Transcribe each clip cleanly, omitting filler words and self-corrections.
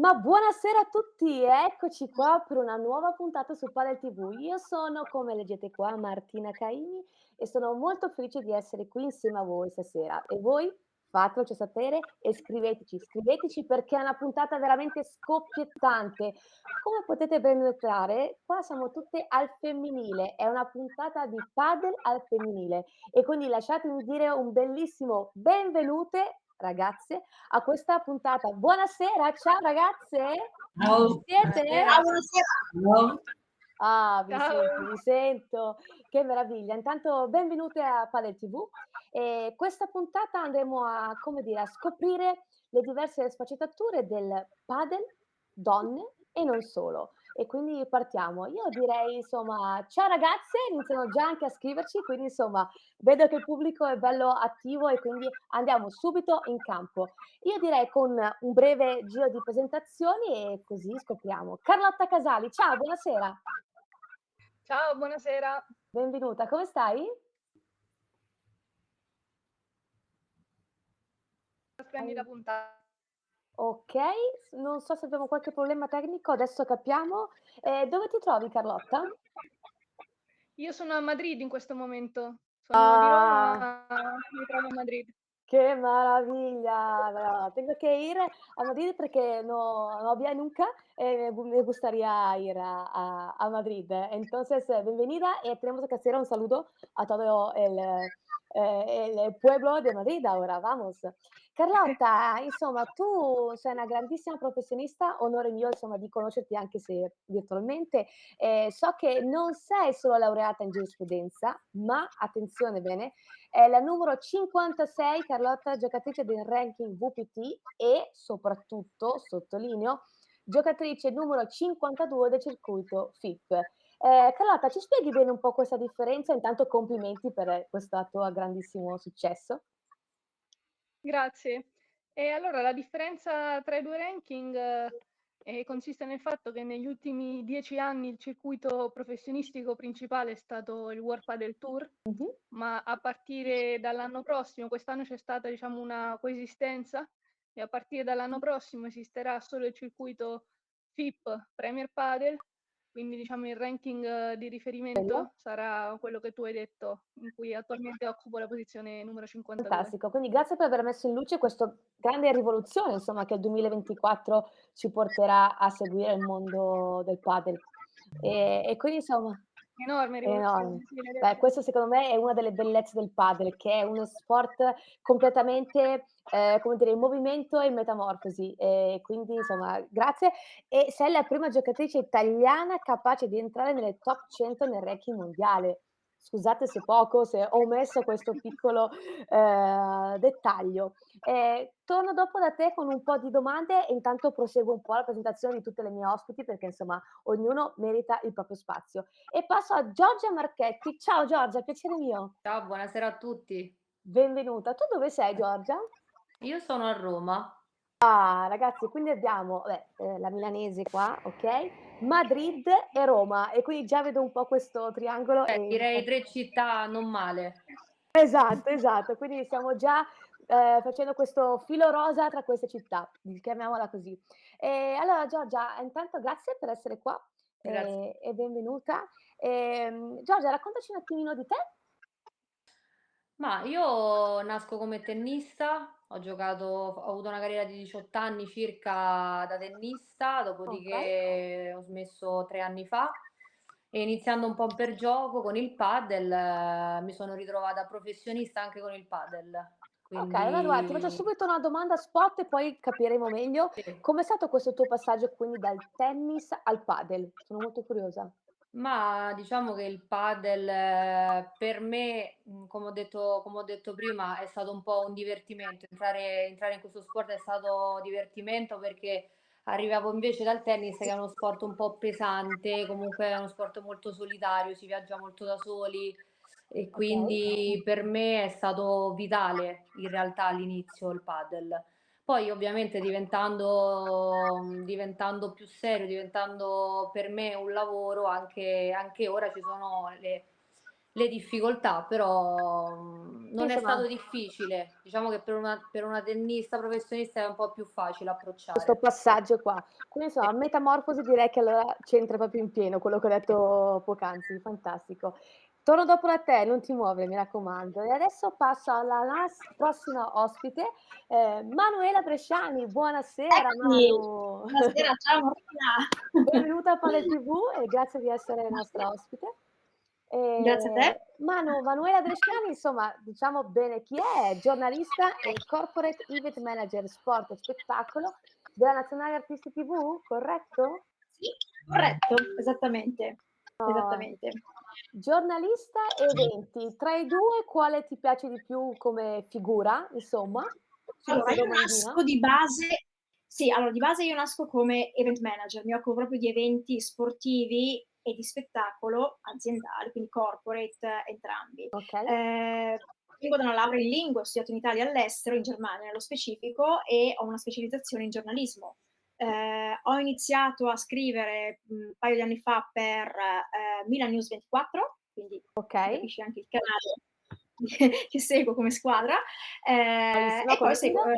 Ma buonasera a tutti, eccoci qua per una nuova puntata su Padel TV. Io sono, come leggete qua, Martina Caini e sono molto felice di essere qui insieme a voi stasera. E voi? Fatelo sapere e scriveteci perché è una puntata veramente scoppiettante. Come potete ben notare, qua siamo tutte al femminile, è una puntata di padel al femminile e quindi lasciatemi dire un bellissimo benvenute, ragazze, a questa puntata. Buonasera, ciao ragazze, ci Ciao, siete? buonasera. Ciao, buonasera. Ciao. Ah, Ciao. vi sento, che meraviglia. Intanto benvenute a Padel TV. Questa puntata andremo a, come dire, a scoprire le diverse sfaccettature del padel, donne e non solo. E quindi partiamo. Io direi, insomma, ciao ragazze, iniziano già anche a scriverci, quindi insomma, vedo che il pubblico è bello attivo e quindi andiamo subito in campo. Io direi con un breve giro di presentazioni e così scopriamo. Carlotta Casali, ciao, buonasera. Ciao, buonasera. Benvenuta, come stai? Splendida puntata. Okay, non so se abbiamo qualche problema tecnico, adesso capiamo. Dove ti trovi Carlotta? Io sono a Madrid in questo momento. Sono di Roma, Ah, ma mi trovo a Madrid. qué maravilla. No, tengo que ir a Madrid porque no había nunca, me gustaría ir a Madrid. Entonces, bienvenida y tenemos que hacer un saludo a todo el pueblo de Madrid ahora, vamos. Carlotta, insomma, tu sei una grandissima professionista, onore mio insomma di conoscerti anche se virtualmente. So che non sei solo laureata in giurisprudenza, ma attenzione bene, è la numero 56 Carlotta, giocatrice del ranking WPT e soprattutto, sottolineo, giocatrice numero 52 del circuito FIP. Carlotta, ci spieghi bene un po' questa differenza? Intanto complimenti per questo tuo grandissimo successo. Grazie. E allora la differenza tra i 2 ranking, consiste nel fatto che negli ultimi 10 anni il circuito professionistico principale è stato il World Padel Tour, Mh-mh. ma a partire dall'anno prossimo quest'anno c'è stata, diciamo, una coesistenza e a partire dall'anno prossimo esisterà solo il circuito FIP Premier Padel, quindi diciamo il ranking di Quello? riferimento sarà quello che tu hai detto, in cui attualmente occupo la posizione numero 52. Fantastico, quindi grazie per aver messo in luce questo grande rivoluzione, insomma, che il 2024 ci porterà a seguire il mondo del padel. E quindi insomma Enorme è enorme. rivoluzione, sì, l'hai Beh, detto. questo secondo me è una delle bellezze del padel, che è uno sport completamente, come dire, in movimento e in metamorfosi. Quindi insomma grazie. E sei la prima giocatrice italiana capace di entrare nelle top 100 nel ranking mondiale. Scusate se poco, se ho omesso questo piccolo, dettaglio. Torno dopo da te con un po' di domande e intanto proseguo un po' la presentazione di tutte le mie ospiti perché insomma ognuno merita il proprio spazio. E passo a Giorgia Marchetti. Ciao Giorgia, piacere mio. Ciao, buonasera a tutti. Benvenuta. Tu dove sei Giorgia? Io sono a Roma. Ah, ragazzi, quindi abbiamo, vabbè, la milanese qua, okay, Madrid e Roma e quindi già vedo un po' questo triangolo e Direi 3 città non male. esatto, esatto. Quindi stiamo già, facendo questo filo rosa tra queste città, chiamiamola così. Allora Giorgia, intanto grazie per essere qua, Grazie. e benvenuta. Giorgia, raccontaci un attimino di te. Ma io nasco come tennista, ho avuto una carriera di 18 anni circa da tennista, Okay. dopodiché ho smesso 3 anni fa e iniziando un po' per gioco con il padel, mi sono ritrovata professionista anche con il padel. Okay, allora guarda, ti faccio Quindi subito una domanda spot e poi capiremo meglio. sì. Com'è stato questo tuo passaggio quindi dal tennis al padel? Sono molto curiosa. Ma diciamo che il padel per me, come ho detto prima, è stato un po' un divertimento. Entrare in questo sport è stato divertimento perché arrivavo invece dal tennis che è uno sport un po' pesante, comunque è uno sport molto solitario, si viaggia molto da soli e Okay. quindi per me è stato vitale in realtà all'inizio il padel. Poi ovviamente diventando più serio, diventando per me un lavoro, anche ora ci sono le difficoltà, però non è Insomma, stato difficile. Diciamo che per una tennista professionista è un po' più facile questo approcciare. passaggio qua. Quindi insomma, Sì. Metamorfosi direi che allora c'entra proprio in pieno quello che ho detto poc'anzi, fantastico. Torno dopo da te, non ti muovere, mi raccomando. E adesso passo alla prossima ospite, Manuela Bresciani. Buonasera Eccomi, Manu. buonasera, ciao Martina. Benvenuta a Padel TV e grazie di essere nostra ospite. Grazie a te. Manuela Bresciani, insomma, diciamo bene chi è giornalista e corporate event manager sport e spettacolo della Nazionale Artisti TV, corretto? Sì, corretto, esattamente, Oh, esattamente. giornalista e eventi, tra i 2 quale ti piace di più come figura, insomma? Allora Subito io domandina. nasco di base sì, allora di base io nasco come event manager, mi occupo proprio di eventi sportivi e di spettacolo aziendali, quindi corporate entrambi. Okay, Vengo da una laurea in lingue, ho studiato in Italia e all'estero, in Germania nello specifico, e ho una specializzazione in giornalismo. Ho iniziato a scrivere, un paio di anni fa per, Milan News 24, quindi si okay. capisce anche il canale che seguo come squadra, Bravissima e poi come seguo guida.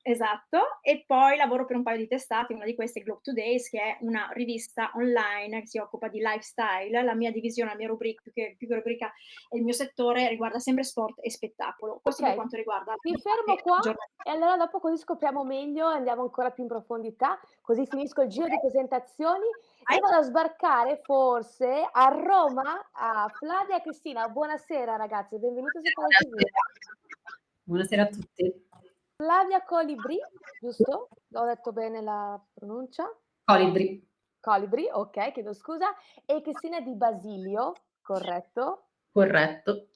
esatto, e poi lavoro per un paio di testate, una di queste è Globe Today's, che è una rivista online che si occupa di lifestyle. La mia divisione, la mia più che rubrica e il mio settore riguarda sempre sport e spettacolo. Questo per Okay, quanto riguarda mi la fermo parte qua giornalistica. e allora dopo così scopriamo meglio e andiamo ancora più in profondità, così finisco il giro di Okay, presentazioni vai. e vado a sbarcare forse a Roma a Flavia e Cristina. Buonasera ragazze, benvenute su Padel TV. Buonasera. Buonasera a tutti. Flavia Colibri, giusto? Ho detto bene la pronuncia? Colibri, Colibri, okay, chiedo scusa, e Cristina Di Basilio, corretto? corretto.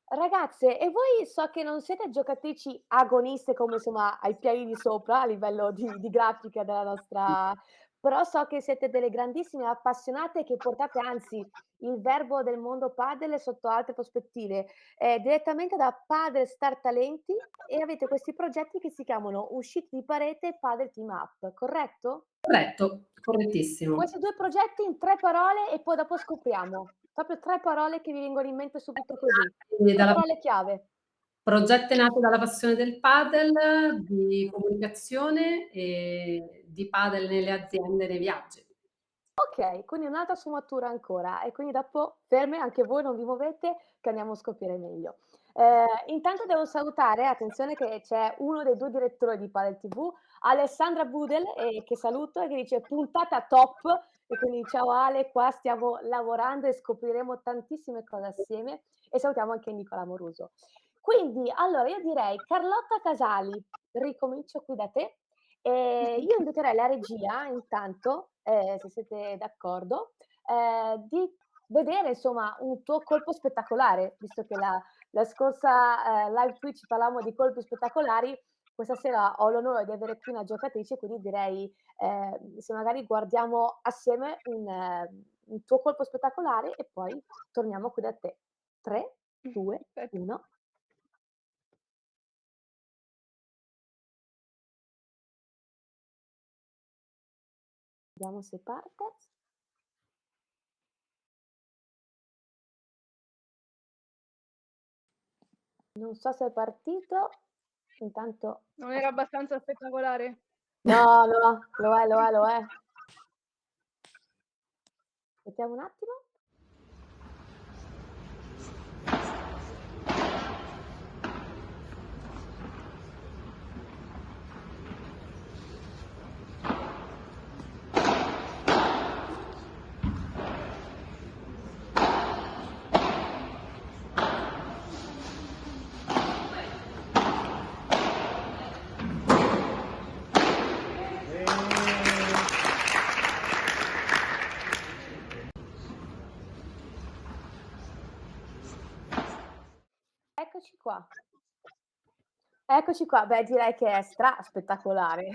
Ragazze, e voi so che non siete giocatrici agoniste come insomma ai piedi di sopra a livello di grafica della nostra però so che siete delle grandissime appassionate che portate anzi il verbo del mondo padel sotto altre prospettive, direttamente da Padel Star Talenti e avete questi progetti che si chiamano Uscite di parete e Padel Team Up, corretto? Corretto, correttissimo. Questi 2 progetti in 3 parole e poi dopo scopriamo. Proprio 3 parole che vi vengono in mente subito così. Quindi 3 parole chiave. progetti nati dalla passione del padel, di comunicazione e di padel nelle aziende e nei viaggi. Okay, quindi un'altra sfumatura ancora e quindi dopo ferme anche voi, non vi muovete che andiamo a scoprire meglio. Intanto devo salutare, attenzione che c'è uno dei 2 direttori di Padel TV, Alessandra Budel, che saluto e che dice: "Puntata top" e quindi ciao Ale, qua stiamo lavorando e scopriremo tantissime cose assieme e salutiamo anche Nicola Amoruso. Quindi, allora io direi Carlotta Casali, ricomincio qui da te. Io inviterei la regia intanto, se siete d'accordo, di vedere insomma un tuo colpo spettacolare, visto che la scorsa, live Twitch parlavamo di colpi spettacolari, questa sera ho l'onore di avere qui una giocatrice, quindi direi, se magari guardiamo assieme un tuo colpo spettacolare e poi torniamo qui da te. 3, 2, Perfetto. 1. Vediamo se parte. Non so se è partito, intanto Non era abbastanza spettacolare? no, no, lo è, lo è, lo è. Aspettiamo un attimo. Eccoci qua. Eccoci qua. Beh, direi che è spettacolare.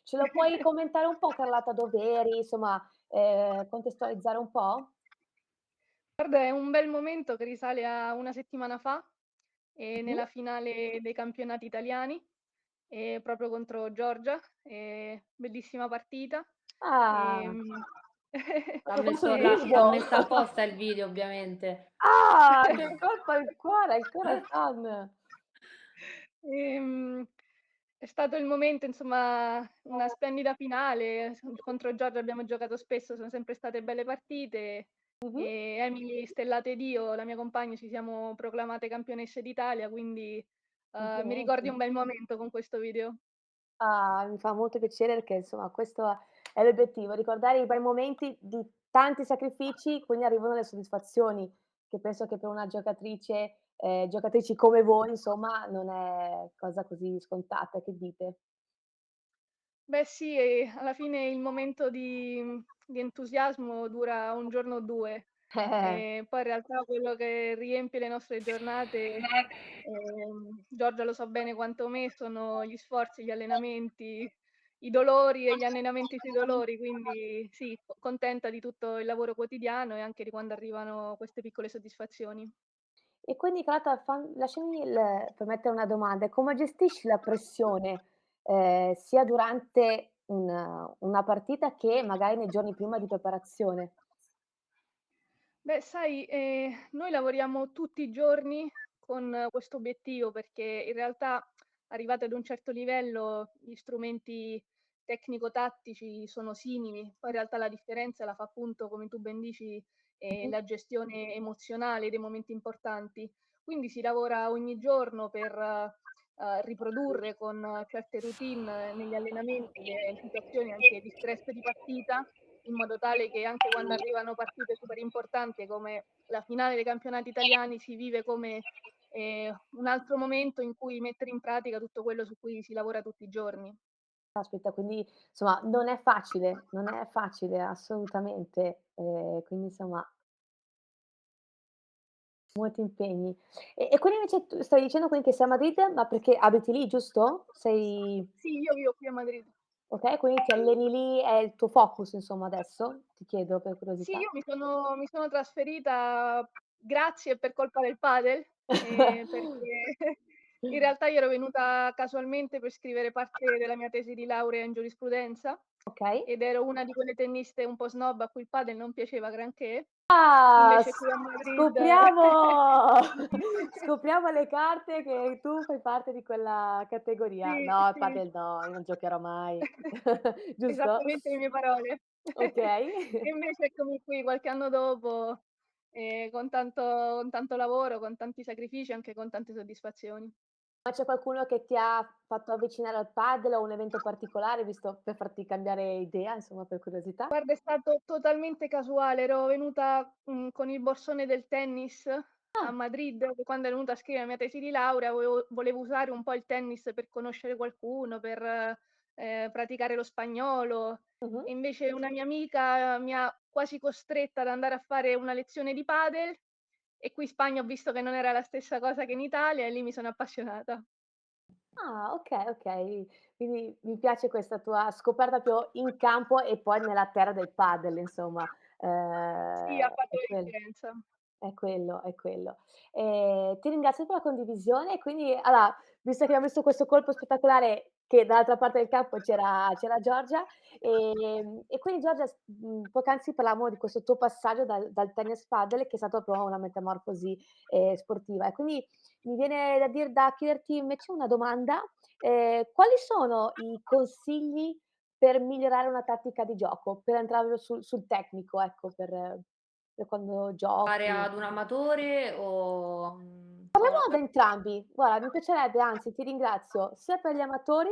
Ce lo puoi commentare un po' Carlotta dov'eri, insomma, contestualizzare un po'? Guarda, è un bel momento che risale a una settimana fa, Mh-mh. nella finale dei campionati italiani, proprio contro Giorgia, bellissima partita. Ah, Ehm, L'ha Lo posso messo, il l'ha video? messo apposta il video, ovviamente. Ah, che colpa al cuore fan. Ehm, è stato il momento, insomma, una splendida finale. Contro Giorgia abbiamo giocato spesso, sono sempre state belle partite. Mh-mh. E Emily Stellate ed io, la mia compagna, ci siamo proclamate campionesse d'Italia, quindi mi ricordi Complimenti. un bel momento con questo video. Ah, mi fa molto piacere perché insomma questo è l'obiettivo, ricordare i bei momenti di tanti sacrifici, quindi arrivano le soddisfazioni, che penso che per una giocatrice giocatrici come voi insomma, non è cosa così scontata, che dite? Beh sì, alla fine il momento di entusiasmo dura un giorno o 2, Eh. e poi in realtà quello che riempie le nostre giornate, Giorgia lo sa bene quanto me, sono gli sforzi, gli allenamenti, i dolori e gli allenamenti sui dolori, quindi sì, contenta di tutto il lavoro quotidiano e anche di quando arrivano queste piccole soddisfazioni. E quindi Carlotta lasciami permettere una domanda: come gestisci la pressione, sia durante una partita che magari nei giorni prima di preparazione? Beh, sai, noi lavoriamo tutti i giorni con questo obiettivo perché in realtà, arrivati ad un certo livello, gli strumenti tecnico-tattici sono simili, poi in realtà la differenza la fa appunto, come tu ben dici, Mh-mh. la gestione emozionale dei momenti importanti. Quindi si lavora ogni giorno per riprodurre con certe routine negli allenamenti le situazioni anche di stress di partita, in modo tale che anche quando arrivano partite super importanti come la finale dei campionati italiani si vive come un altro momento in cui mettere in pratica tutto quello su cui si lavora tutti i giorni. Caspita, quindi insomma non è facile assolutamente, quindi insomma molti impegni. E quindi invece tu stavi dicendo quindi che sei a Madrid, ma perché abiti lì, giusto? Sei Sì, io vivo qui a Madrid. okay, quindi ti alleni lì, è il tuo focus insomma adesso? Ti chiedo per Sì, curiosità. io mi sono trasferita grazie e per colpa del padel, perché in realtà io ero venuta casualmente per scrivere parte della mia tesi di laurea in giurisprudenza Okay. ed ero una di quelle tenniste un po' snob a cui il padel non piaceva granché. Ah, Invece qui a Madrid scopriamo scopriamo le carte che tu fai parte di quella categoria. sì, No, il sì, padel no, io non giocherò mai. Giusto? esattamente le mie parole. E Okay. invece eccomi qui qualche anno dopo, con tanto lavoro, con tanti sacrifici, anche con tante soddisfazioni. Ma c'è qualcuno che ti ha fatto avvicinare al padel o un evento particolare, visto per farti cambiare idea, insomma, per curiosità? Guarda, è stato totalmente casuale. Ero venuta, con il borsone del tennis a Ah, Madrid, quando ero venuta a scrivere la mia tesi di laurea, volevo usare un po' il tennis per conoscere qualcuno, per, praticare lo spagnolo, mh-mh. e invece una mia amica mi ha quasi costretta ad andare a fare una lezione di padel, e qui in Spagna ho visto che non era la stessa cosa che in Italia e lì mi sono appassionata. Ah, okay, okay. Quindi mi piace questa tua scoperta proprio in campo e poi nella terra del padel, insomma. Sì, ha fatto È la quello. differenza. È quello, è quello. Ti ringrazio per la condivisione e quindi allora, visto che abbiamo visto questo colpo spettacolare che dall'altra parte del campo c'era Giorgia, e quindi Giorgia poc'anzi parlavamo di questo tuo passaggio dal tennis padel che è stato proprio una metamorfosi, sportiva. E quindi mi viene da chiederti invece una domanda: quali sono i consigli per migliorare una tattica di gioco? Per entrare proprio sul tecnico, ecco, per quando Fare giochi. ad un amatore o Parliamo ad entrambi. Guarda, mi piacerebbe, anzi ti ringrazio, sia per gli amatori,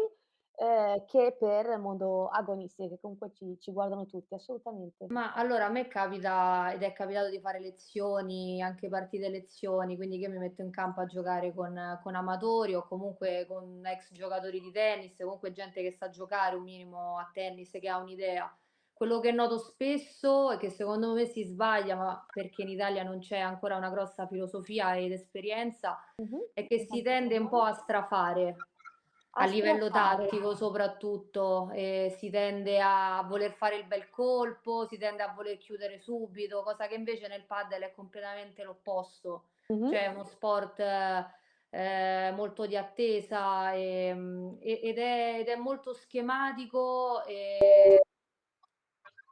che per il mondo agonisti, che comunque ci guardano tutti, assolutamente. ma allora a me capita ed è capitato di fare lezioni, anche partite lezioni, quindi che io mi metto in campo a giocare con amatori o comunque con ex giocatori di tennis, comunque gente che sa giocare un minimo a tennis, che ha un'idea. Quello che noto spesso e che secondo me si sbaglia, ma perché in Italia non c'è ancora una grossa filosofia ed esperienza, Mh-mh. è che si tende un po' a strafare. A A livello strafare. tattico soprattutto, si tende a voler fare il bel colpo, si tende a voler chiudere subito, cosa che invece nel padel è completamente l'opposto. Mh-mh. Cioè è uno sport, molto di attesa, ed è molto schematico,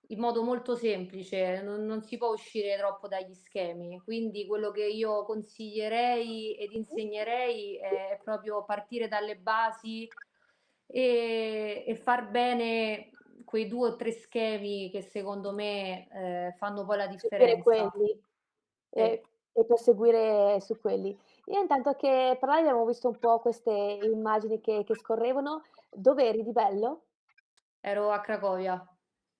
in modo molto semplice, non si può uscire troppo dagli schemi. Quindi quello che io consiglierei ed insegnerei è proprio partire dalle basi e far bene quei 2 o 3 schemi che secondo me, fanno poi la Seguire differenza. quelli Sì. e proseguire su quelli. Io intanto che parlavi abbiamo visto un po' queste immagini che scorrevano. Dove eri di bello? Ero a Cracovia.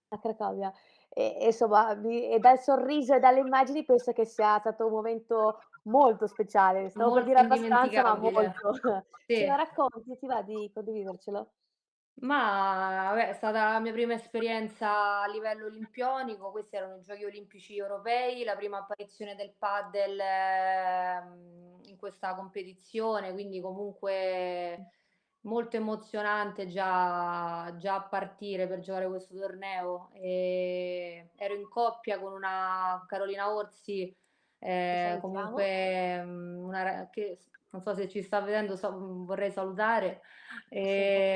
A Cracovia. E insomma e dal sorriso e dalle immagini penso che sia stato un momento molto speciale. Stavo per Molto dire abbastanza, ma indimenticabile. molto. Ce lo Sì. racconti? Ti va di condividercelo? Ma vabbè, è stata la mia prima esperienza a livello olimpionico, questi erano i Giochi olimpici europei, la prima apparizione del padel, in questa competizione, quindi comunque molto emozionante già a partire per giocare questo torneo. Ero in coppia con una Carolina Orsi, Che salutiamo. comunque, una ra che s non so se ci sta vedendo, vorrei salutare. Sì.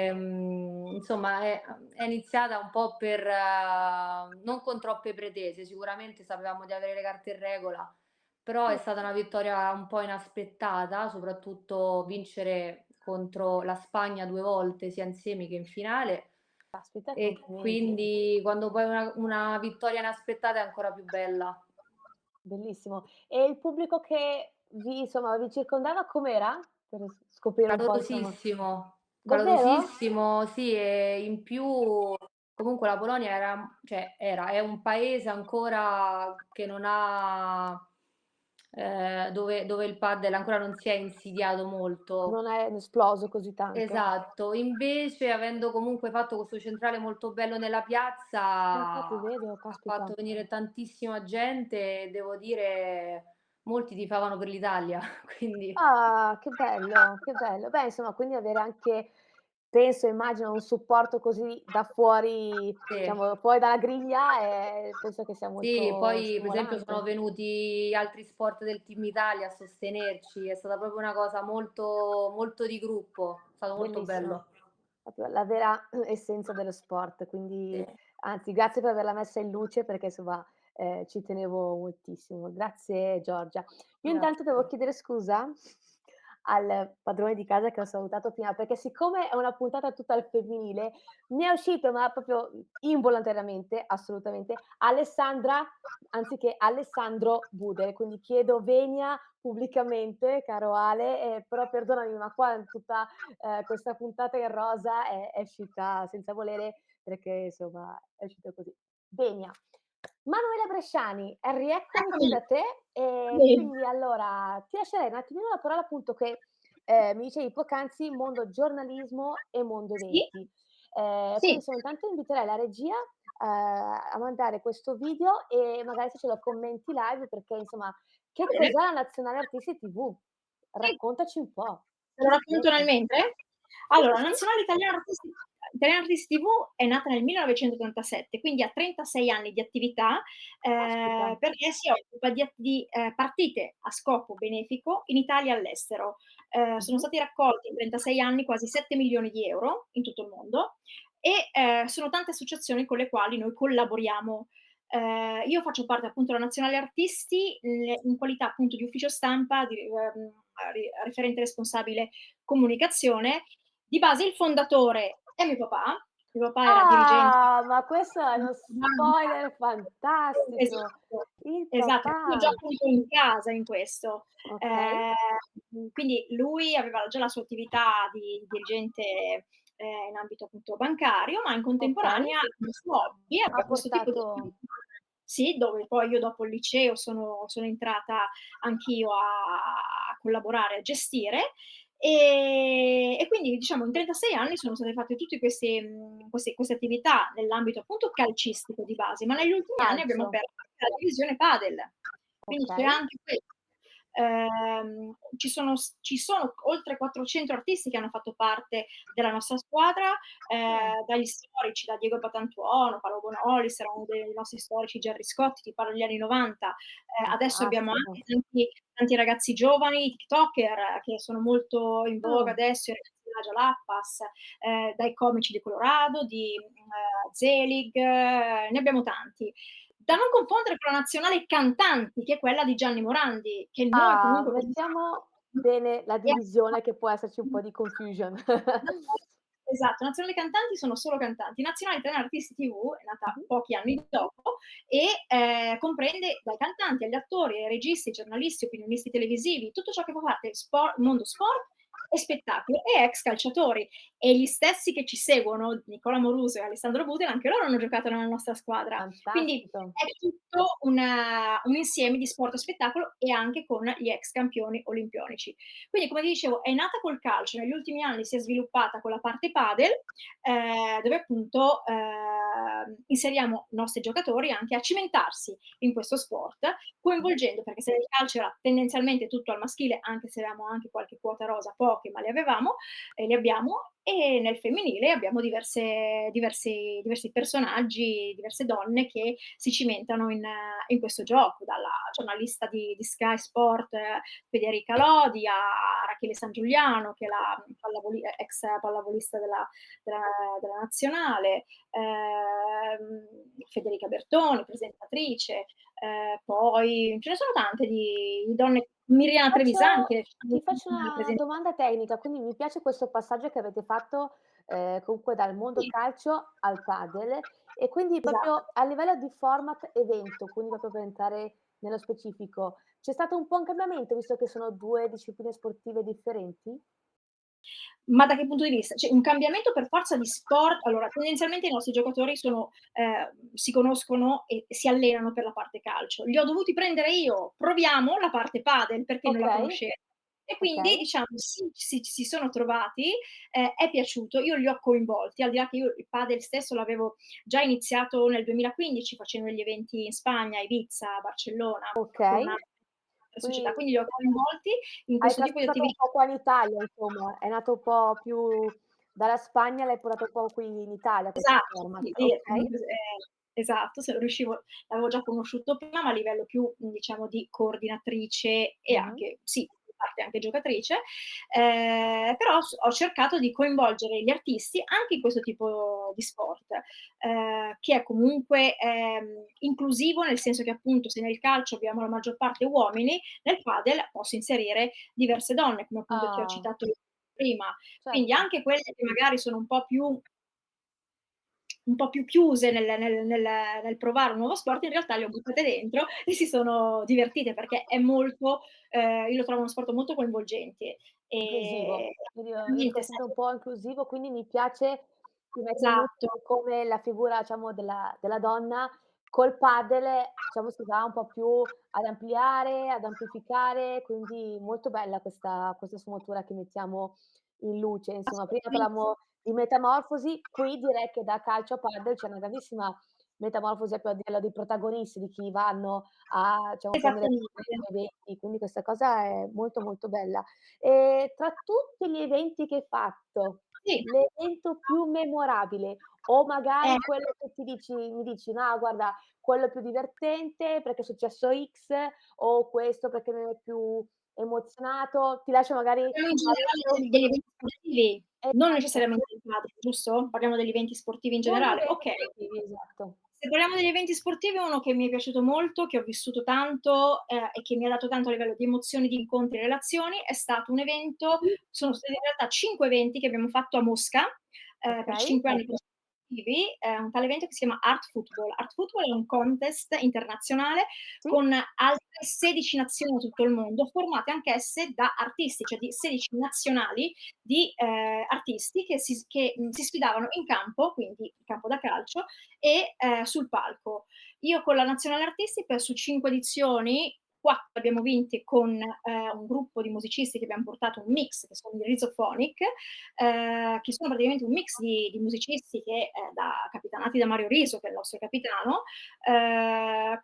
Insomma è iniziata un po' per non con troppe pretese, sicuramente sapevamo di avere le carte in regola, però è stata una vittoria un po' inaspettata, soprattutto vincere contro la Spagna 2 volte, sia in semi che in finale, Caspita, e complimenti. quindi quando poi una vittoria inaspettata è ancora più bella. Bellissimo. E il pubblico che vi circondava com'era? Per scoprire un po' insomma. Calorosissimo, Davvero? calorosissimo, sì, e in più comunque la Polonia è un paese ancora che non ha dove il padel ancora non si è insidiato molto. Non è esploso così tanto. Esatto, invece avendo comunque fatto questo centrale molto bello nella piazza, Infatti vedo, ha fatto caspita. venire tantissima gente e devo dire molti tifavano per l'Italia, quindi Ah, che bello, che bello. Beh, insomma, quindi avere anche penso, immagino, un supporto così da fuori, sì. diciamo fuori dalla griglia, penso che sia Sì, molto poi per esempio sono stimolante. venuti altri sport del Team Italia a sostenerci, è stata proprio una cosa molto molto di gruppo, è stato molto Bellissimo. bello. Proprio la vera essenza dello sport, Sì, quindi anzi grazie per averla messa in luce perché insomma, ci tenevo moltissimo. Grazie Giorgia. Io intanto grazie. devo chiedere scusa al padrone di casa che ho salutato prima, perché siccome è una puntata tutta al femminile, mi è uscito, ma proprio involontariamente, assolutamente, Alessandra anziché Alessandro Budel, quindi chiedo venia pubblicamente, caro Ale, però perdonami, ma qua in tutta questa puntata in rosa è uscita senza volere perché insomma è uscito così. Venia. Manuela Bresciani, rieccomi qui Eccomi, da te e sì, quindi allora ti lascerei un attimino la parola appunto che, mi dicevi poc'anzi mondo giornalismo e mondo sì, eventi. Quindi sì. insomma intanto inviterei la regia, a mandare questo video e magari se ce lo commenti live perché insomma che Va bene. cos'è la Nazionale Artisti TV? Sì. Raccontaci un po'. Te lo racconto nel Prego. mentre? Sì, Allora, sì, la sì. Nazionale Italiana Artisti TV è nata nel 1987, quindi ha 36 anni di attività, Caspita. perché si occupa di partite a scopo benefico in Italia e all'estero. Sono Mh-mh. stati raccolti in 36 anni quasi 7 milioni di euro in tutto il mondo e, sono tante associazioni con le quali noi collaboriamo. Io faccio parte appunto della Nazionale Artisti in qualità appunto di ufficio stampa, referente responsabile comunicazione. Di base il fondatore è mio papà era dirigente Ah, ma questo è uno spoiler fantastico. esatto, Il esatto, io papà. gioco un po' in casa in questo. Okay, Quindi lui aveva già la sua attività di dirigente, in ambito appunto bancario, ma in okay. contemporanea il suo hobby Ha aveva questo tipo di portato attività sì, dove poi io dopo il liceo sono entrata anch'io a collaborare, a gestire, e quindi diciamo in 36 anni sono state fatte tutte queste attività nell'ambito appunto calcistico di base, ma negli ultimi anni abbiamo calcio. aperto anche la divisione padel. Quindi c'è Okay. anche ci sono oltre 400 artisti che hanno fatto parte della nostra squadra, Ah, dagli storici, da Diego Patantuono, Paolo Bonolis, era uno dei nostri storici, Gerry Scotti, ti parlo degli anni '90. Adesso abbiamo fantastico. anche tanti ragazzi giovani, TikToker, che sono molto in voga Ah, adesso, i ragazzi Naja Lappas, dai comici di Colorado, di Zelig, ne abbiamo tanti. Da non confondere con la nazionale cantanti, che è quella di Gianni Morandi, che noi Ah, comunque mettiamo bene la e divisione che può esserci un po' di confusion. esatto, nazionali cantanti sono solo cantanti. Nazionale Italiana Artisti TV è nata Mh-mh. pochi anni dopo e, comprende dai cantanti agli attori, ai registi, ai giornalisti, opinionisti televisivi, tutto ciò che fa parte del mondo sport e spettacolo e ex calciatori. E gli stessi che ci seguono, Nicola Moruso e Alessandro Budel, anche loro hanno giocato nella nostra squadra. Quindi Fantastico. è tutto un insieme di sport e spettacolo e anche con gli ex campioni olimpionici. Quindi come ti dicevo è nata col calcio, negli ultimi anni si è sviluppata con la parte padel, dove appunto, inseriamo i nostri giocatori anche a cimentarsi in questo sport, Mh-mh. coinvolgendo perché se nel calcio era tendenzialmente tutto al maschile, anche se avevamo anche qualche quota rosa, poche, ma le avevamo e le abbiamo, e nel femminile abbiamo diversi personaggi, diverse donne che si cimentano in questo gioco, dalla giornalista di Sky Sport Federica Lodi, a Rachele San Giuliano, che è la ex pallavolista della della nazionale, Federica Bertoni, presentatrice, poi ce ne sono tante di donne, Miriana Trevisan Faccio che ti faccio una presenta domanda tecnica, quindi mi piace questo passaggio che avete fatto, comunque dal mondo sì, calcio al padel e quindi esatto. proprio a livello di format evento, quindi proprio per entrare nello specifico, c'è stato un po' un cambiamento visto che sono 2 discipline sportive differenti? Ma da che punto di vista? Cioè, un cambiamento per forza di sport allora, tendenzialmente i nostri giocatori sono si conoscono e si allenano per la parte calcio. Li ho dovuti prendere io, proviamo la parte padel, perché non la Okay, conoscevo. E quindi okay, diciamo si sono trovati, è piaciuto, io li ho coinvolti, al di là che io il padel stesso l'avevo già iniziato nel 2015 facendo degli eventi in Spagna, a Ibiza, a Barcellona, con okay. altre società, Quindi quindi li ho coinvolti in hai questo tipo di traspostato un attività. po' qua in Italia insomma, è nato un po' più dalla Spagna, l'hai portato un po' qui in Italia questo Esatto, format, sì, lì okay. esatto, se riuscivo l'avevo già conosciuto prima, ma a livello più, diciamo di coordinatrice e Mh-mh. anche sì, in parte anche giocatrice, però ho cercato di coinvolgere gli artisti anche in questo tipo di sport, che è comunque, inclusivo, nel senso che appunto se nel calcio abbiamo la maggior parte uomini, nel padel posso inserire diverse donne, come appunto ti ho Ah, citato prima. Quindi certo. anche quelle che magari sono un po' più chiuse nel provare un nuovo sport, in realtà le ho buttate dentro e si sono divertite perché è molto io lo trovo uno sport molto coinvolgente. Inclusivo. Quindi io dico Niente, sempre un sai po' inclusivo, quindi mi piace che metti in esatto, luce come la figura, diciamo, della donna col padel, diciamo, si va un po' più ad ampliare, ad amplificare, quindi molto bella questa sfumatura che mettiamo in luce. Insomma, prima assolutamente sì. parlavamo di metamorfosi, qui direi che da calcio a padel c'è una grandissima metamorfosi proprio a livello di protagonisti, di chi vanno a, diciamo, prendere parte Esattamente. nei eventi, quindi questa cosa è molto, molto bella. Tra tutti gli eventi che hai fatto, Sì, l'evento più memorabile o eh. magari quello che mi dici: "No guarda, quello più divertente perché è successo X", o questo perché mi ha più emozionato, ti lascio magari Parliamo in fare generale un degli eventi sportivi, non esatto, necessariamente del padel, giusto? Parliamo degli eventi sportivi in solo gli generale? eventi Okay. sportivi, esatto. Se parliamo degli eventi sportivi, uno che mi è piaciuto molto, che ho vissuto tanto, e che mi ha dato tanto a livello di emozioni, di incontri e relazioni, è stato un evento sono stati in realtà 5 eventi che abbiamo fatto a Mosca, per Okay, 5 anni consecutivi, un tale evento che si chiama Art Football. Art Football è un contest internazionale sì, con altre 16 nazioni da tutto il mondo, formate anch'esse da artisti, cioè di 16 nazionali di, artisti che si sfidavano in campo, quindi in campo da calcio, e, sul palco. Io con la nazionale artisti su 5 edizioni, 4 abbiamo vinte con, un gruppo di musicisti che abbiam portato un mix, che sono gli Rhizophonic, che sono praticamente un mix di musicisti che, capitanati da Mario Riso, che è il nostro capitano, ah,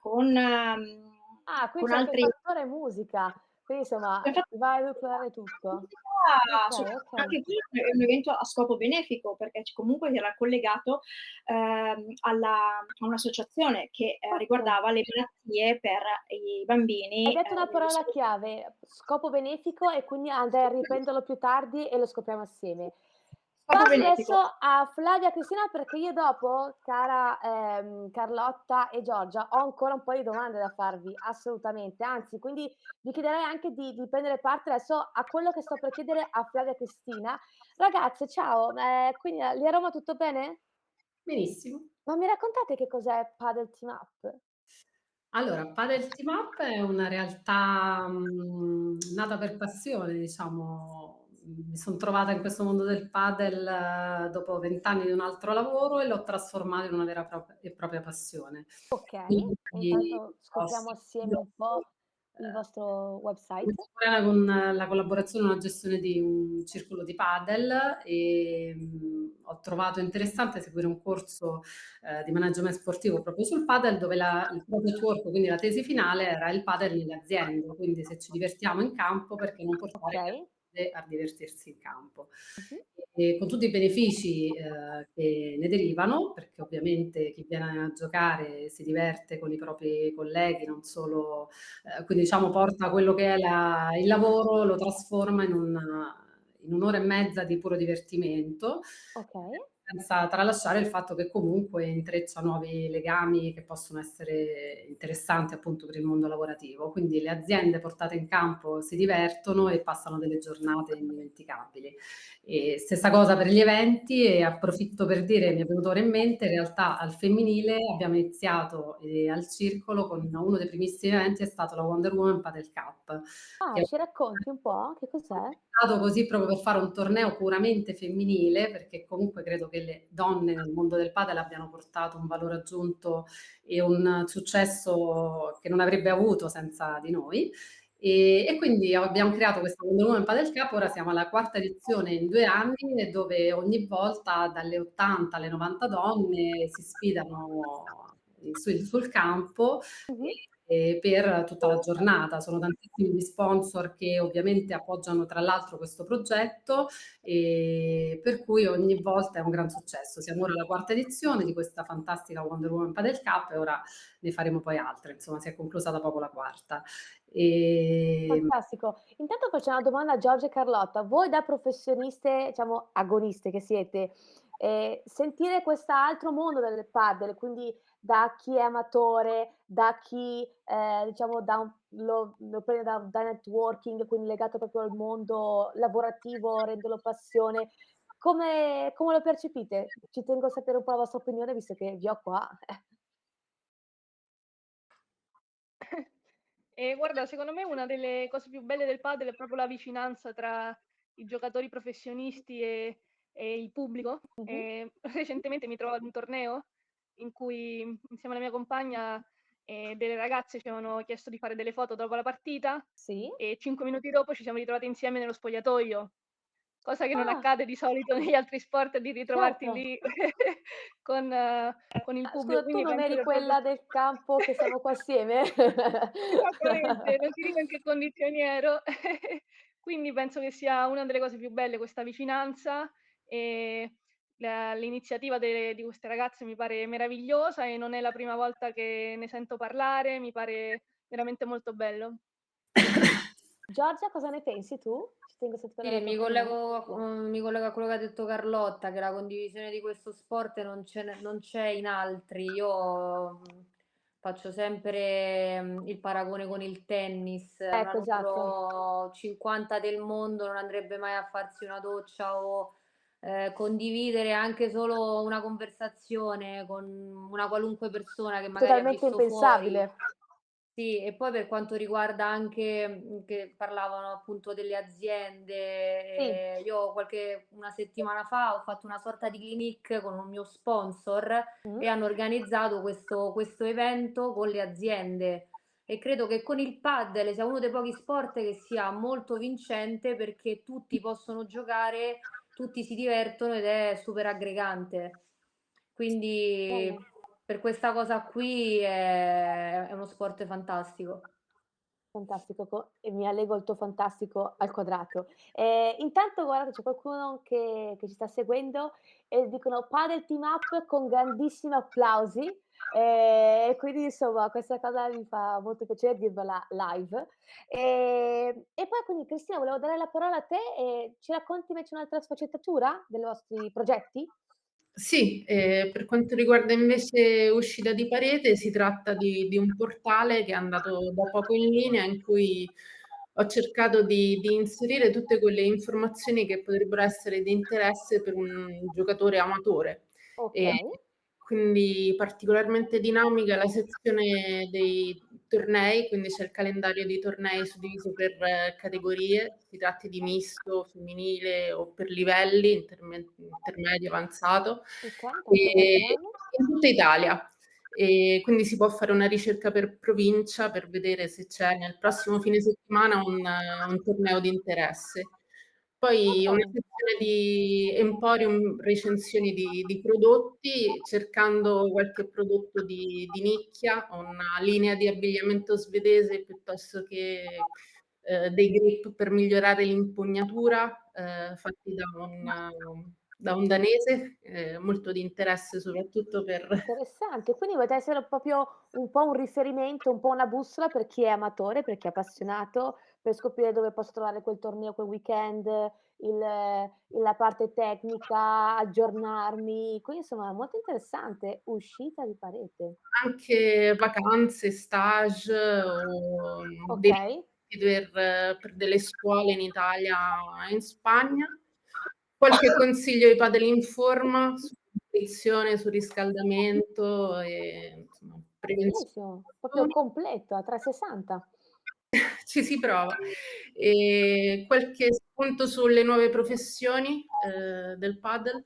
qui con c'è anche il altri fattore musica. Quindi insomma, Infatti va a edulcorare tutto. Okay, okay. anche qui è un evento a scopo benefico, perché comunque era collegato, a un'associazione che, Okay. riguardava le malattie per i Hai bambini, detto una nelle parola scuole. chiave, scopo benefico e quindi andrai a riprenderlo più tardi e lo scopriamo assieme. Scopo Passo benefico. adesso a Flavia e Cristina perché io dopo, cara, Carlotta e Giorgia, ho ancora un po' di domande da farvi, assolutamente. Anzi, quindi vi chiederei anche di prendere parte adesso a quello che sto per chiedere a Flavia e Cristina. Ragazze, ciao, quindi lì a Roma tutto bene? Benissimo. Ma mi raccontate che cos'è Padel Team Up? Allora, Padel Team Up è una realtà, nata per passione, diciamo. Mi son trovata in questo mondo del padel dopo 20 anni di un altro lavoro e l'ho trasformato in una vera e propria passione. Okay, e Quindi intanto ho scopriamo assieme un seguito, po' il vostro website. contemporanea con la collaborazione e una gestione di un circolo di padel e, ho trovato interessante seguire un corso, di management sportivo proprio sul padel dove il project work, quindi la tesi finale era il padel nelle aziende, quindi se ci divertiamo in campo perché non portare le Okay. aziende a divertirsi in campo. Mh-mh. E con tutti i benefici, che ne derivano, perché ovviamente chi viene a giocare si diverte con i propri colleghi, non solo quindi diciamo porta quello che è il lavoro, lo trasforma in 1 ora e mezza di puro divertimento, Okay. senza tralasciare il fatto che comunque intreccia nuovi legami che possono essere interessanti appunto per il mondo lavorativo. Quindi le aziende portate in campo si divertono e passano delle giornate indimenticabili. E stessa cosa per gli eventi e approfitto per dire, mi è venuto ora in mente, in realtà al femminile abbiamo iniziato, al circolo con uno dei primissimi eventi è stato la Wonder Woman Padel Cup, che Ah, è ci racconti un po'? Che cos'è? nato così proprio per fare un torneo puramente femminile, perché comunque credo che le donne nel mondo del padel abbiano portato un valore aggiunto e un successo che non avrebbe avuto senza di noi. E quindi abbiamo creato questa Wonder Woman Padel Cup, ora siamo alla quarta edizione in 2 anni, e dove ogni volta dalle 80 alle 90 donne si sfidano sul campo Mh-mh. per tutta la giornata. Sono tantissimi gli sponsor che ovviamente appoggiano tra l'altro questo progetto, per cui ogni volta è un gran successo. Siamo ora alla quarta edizione di questa fantastica Wonder Woman Padel Cup e ora ne faremo poi altre, insomma si è conclusa da poco la quarta. Ehm Fantastico. Intanto faccio una domanda a Giorgia e Carlotta. Voi da professioniste, diciamo agoniste che siete, sentire quest'altro mondo del padel, quindi da chi è amatore, da chi, diciamo da un lo prende da networking, quindi legato proprio al mondo lavorativo, renderlo passione, come lo percepite? Ci tengo a sapere un po' la vostra opinione visto che vi ho qua. Guarda, secondo me una delle cose più belle del padel è proprio la vicinanza tra i giocatori professionisti e il pubblico. Mh-mh. Recentemente mi trovo ad un torneo in cui insieme alla mia compagna, delle ragazze ci avevano chiesto di fare delle foto dopo la partita Sì? e 5 minuti dopo ci siamo ritrovate insieme nello spogliatoio. Cosa che non Ah, accade di solito negli altri sport di ritrovarti certo. lì con con il pubblico, Scusa, tu quindi non penso eri che proprio quella del campo che siamo qua assieme? esattamente, non ti dico in che condizioni ero. Quindi penso che sia una delle cose più belle questa vicinanza e l'iniziativa di queste ragazze mi pare meravigliosa e non è la prima volta che ne sento parlare, mi pare veramente molto bello. Giorgia, cosa ne pensi tu? Ci tengo a sapere Sì, la tua opinione. mi collego a quello che ha detto Carlotta, che la condivisione di questo sport non c'è in altri. Io faccio sempre il paragone con il tennis, una Ecco, esatto. numero 50 del mondo non andrebbe mai a farsi una doccia o condividere anche solo una conversazione con una qualunque persona che magari ha Totalmente visto fuori. impensabile. Sì, e poi per quanto riguarda anche, che parlavano appunto delle aziende, Sì. io una settimana fa ho fatto una sorta di clinic con un mio sponsor Mh. e hanno organizzato questo evento con le aziende e credo che con il padel sia uno dei pochi sport che sia molto vincente perché tutti possono giocare, tutti si divertono ed è super aggregante. Bello. Quindi per questa cosa qui è uno sport fantastico. Fantastico, e mi allego il tuo fantastico al quadrato. Intanto guarda c'è qualcuno che ci sta seguendo e dicono: "Padel team up" con grandissimi applausi, e quindi insomma questa cosa mi fa molto piacere dirvela live. E poi quindi Cristina volevo dare la parola a te e ci racconti invece un'altra sfaccettatura dei vostri progetti? Sì, per quanto riguarda invece Uscita di Parete, si tratta di un portale che è andato da poco in linea, in cui ho cercato di inserire tutte quelle informazioni che potrebbero essere di interesse per un giocatore amatore. E Okay, quindi particolarmente dinamica la sezione dei tornei, quindi c'è il calendario di tornei suddiviso per categorie, si tratti di misto, femminile o per livelli, intermedio, avanzato, okay, intanto lo e prendiamo. in tutta Italia. E quindi si può fare una ricerca per provincia per vedere se c'è nel prossimo fine settimana un torneo di interesse. Poi una Oh, sezione di emporium, recensioni di prodotti, cercando qualche prodotto di nicchia, una linea di abbigliamento svedese piuttosto che dei grip per migliorare l'impugnatura, fatti da un danese, molto di interesse soprattutto per interessante. Quindi volete essere proprio un po' un riferimento, un po' una bussola per chi è amatore, per chi è appassionato, per scoprire dove posso trovare quel torneo, quel weekend, la parte tecnica, aggiornarmi. Quindi insomma molto interessante. Uscita di parete. anche vacanze, stage o dei Okay. per delle scuole in Italia e in Spagna. Qualche consiglio di padel in forma, su nutrizione, su riscaldamento e insomma prevenzione Benissimo, proprio infortuni. completo a 360. Ci si prova. Qualche spunto sulle nuove professioni, del padel.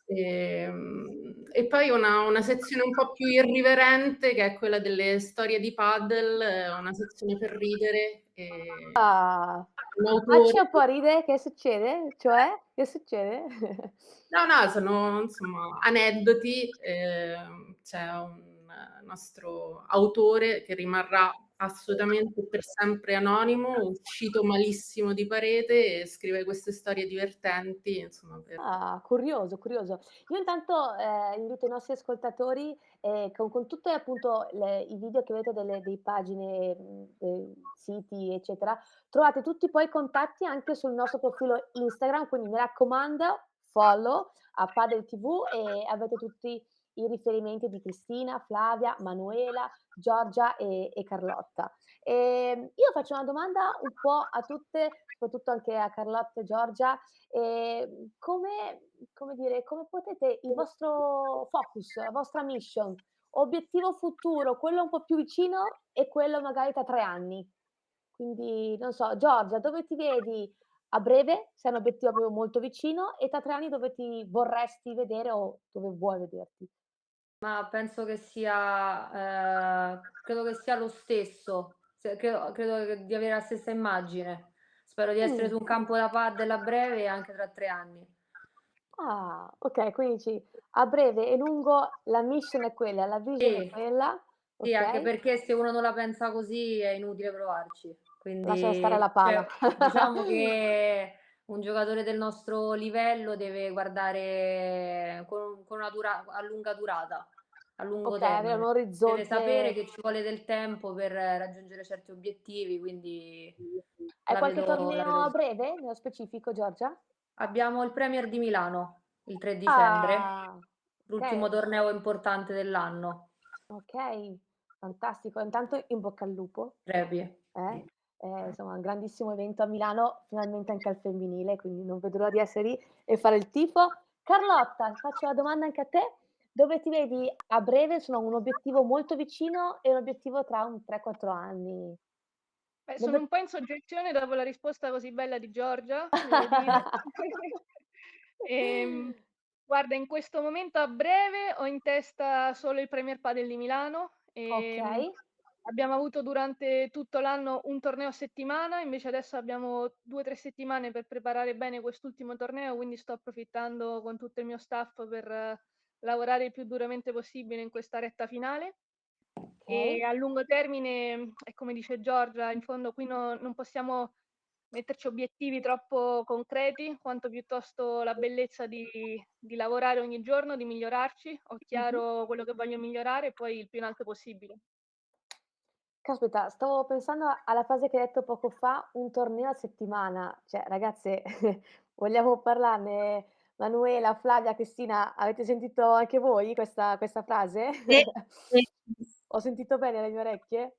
E poi una sezione un po' più irriverente che è quella delle storie di padel, una sezione per ridere, Ah, un facci autore. un po' ridere, che succede? Cioè? Che succede? No, no, sono insomma aneddoti. C'è un nostro autore che rimarrà assolutamente per sempre anonimo, uscito malissimo di parete e scrive queste storie divertenti, insomma, per Ah, curioso, curioso. Io intanto, invito i nostri ascoltatori, con tutte appunto i video che vedete dei pagine, dei siti, eccetera, trovate tutti poi i contatti anche sul nostro profilo Instagram, quindi mi raccomando follow a Padel TV e avete tutti i riferimenti di Cristina, Flavia, Manuela, Giorgia e Carlotta. Io faccio una domanda un po' a tutte, soprattutto anche a Carlotta e Giorgia. Come dire, come potete il vostro focus, la vostra mission, obiettivo futuro, quello un po' più vicino e quello magari tra 3 anni. Quindi, non so, Giorgia, dove ti vedi a breve, se è un obiettivo proprio molto vicino, e tra 3 anni dove ti vorresti vedere o dove vuoi vederti? Ma penso che sia credo che sia lo stesso. Credo che di avere la stessa immagine. Spero di essere Mh. su un campo da padel a breve anche tra 3 anni. Ah, okay, quindi dici a breve e lungo la mission è quella, la vision è Sì, quella, sì, anche okay, perché se uno non la pensa così è inutile provarci. lascia stare la Quindi, pala. cioè, diciamo che un giocatore del nostro livello deve guardare con una a lunga durata, a lungo Okay, avere un termine. Deve sapere orizzonte. che ci vuole del tempo per raggiungere certi obiettivi, quindi Hai qualche la torneo vedo a così. breve, nello specifico, Giorgia? Abbiamo il Premier di Milano il 3 dicembre, Ah, l'ultimo okay, torneo importante dell'anno. okay, fantastico. Intanto in bocca al lupo, Repi. insomma un grandissimo evento a Milano, finalmente anche al femminile, quindi non vedo l'ora di essere lì e fare il tifo. Carlotta, faccio la domanda anche a te: dove ti vedi a breve, insomma un obiettivo molto vicino e un obiettivo tra un 3, 4 anni? Beh, sono Dove un po' in soggezione dopo la risposta così bella di Giorgia, devo dire. Ehm, Guarda, in questo momento a breve ho in testa solo il Premier Padel di Milano. Okay. Abbiamo avuto durante tutto l'anno un torneo a settimana, invece adesso abbiamo 2, 3 settimane per preparare bene quest'ultimo torneo, quindi sto approfittando con tutto il mio staff per lavorare il più duramente possibile in questa retta finale. E Okay. a lungo termine, è come dice Giorgia, in fondo qui non possiamo metterci obiettivi troppo concreti, quanto piuttosto la bellezza di lavorare ogni giorno, di migliorarci. Ho Mh-mh. chiaro quello che voglio migliorare e poi il più in alto possibile. Caspita, stavo pensando alla frase che hai detto poco fa, un torneo a settimana. Cioè ragazze, vogliamo parlarne? Manuela, Flavia, Cristina, avete sentito anche voi questa frase? Sì, sì. Ho sentito bene le mie orecchie?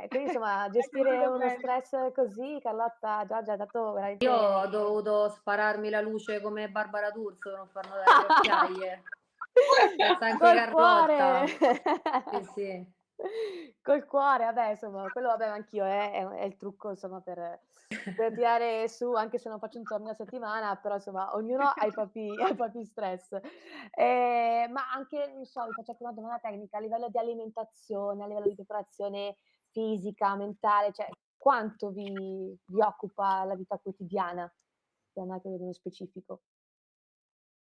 Quindi insomma Hai gestire capito uno bene. stress così, Carlotta, Giorgia, è dato Io veramente ho dovuto spararmi la luce come Barbara D'Urso per non far notare le occhiaie. Pensa anche Col cuore! Carlotta. Sì, sì. Col cuore, vabbè insomma, quello vabbè anch'io è il trucco insomma per tirare su, anche se non faccio un torneo a settimana, però insomma ognuno ha i propri ha i propri stress. Ma anche, non so, vi faccio anche una domanda tecnica, a livello di alimentazione, a livello di preparazione fisica, mentale, cioè quanto vi occupa la vita quotidiana? Per andare nello specifico.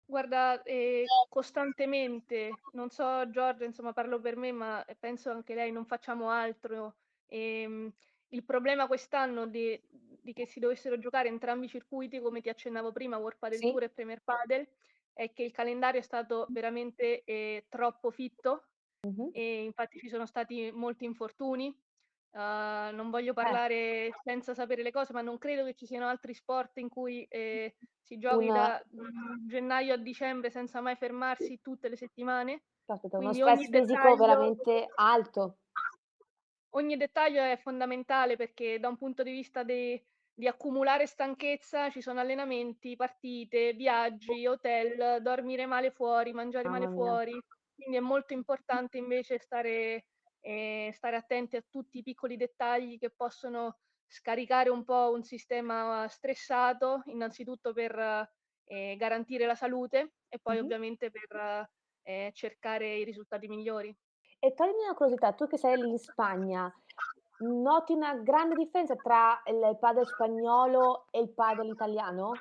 Guarda, costantemente, non so Giorgia, insomma parlo per me, ma, penso anche lei, non facciamo altro. Ehm, il problema quest'anno di che si dovessero giocare entrambi i circuiti, come ti accennavo prima, World Padel Sì? Tour e Premier Padel, è che il calendario è stato veramente, troppo fitto Mh-mh. e infatti ci sono stati molti infortuni. Non voglio Eh, parlare senza sapere le cose, ma non credo che ci siano altri sport in cui, si un giochi da, gennaio a dicembre senza mai fermarsi tutte le settimane, caspita, uno quindi stress fisico veramente alto. ogni dettaglio è fondamentale perché da un punto di vista di accumulare stanchezza ci sono allenamenti, partite, viaggi, hotel, dormire male fuori, mangiare male Mamma mia. fuori, quindi è molto importante invece stare attenti a tutti i piccoli dettagli che possono scaricare un po' un sistema stressato, innanzitutto per, garantire la salute e poi Mh-mh. ovviamente per, cercare i risultati migliori. E toglimi una curiosità, tu che sei lì in Spagna, noti una grande differenza tra il padel spagnolo e il padel italiano?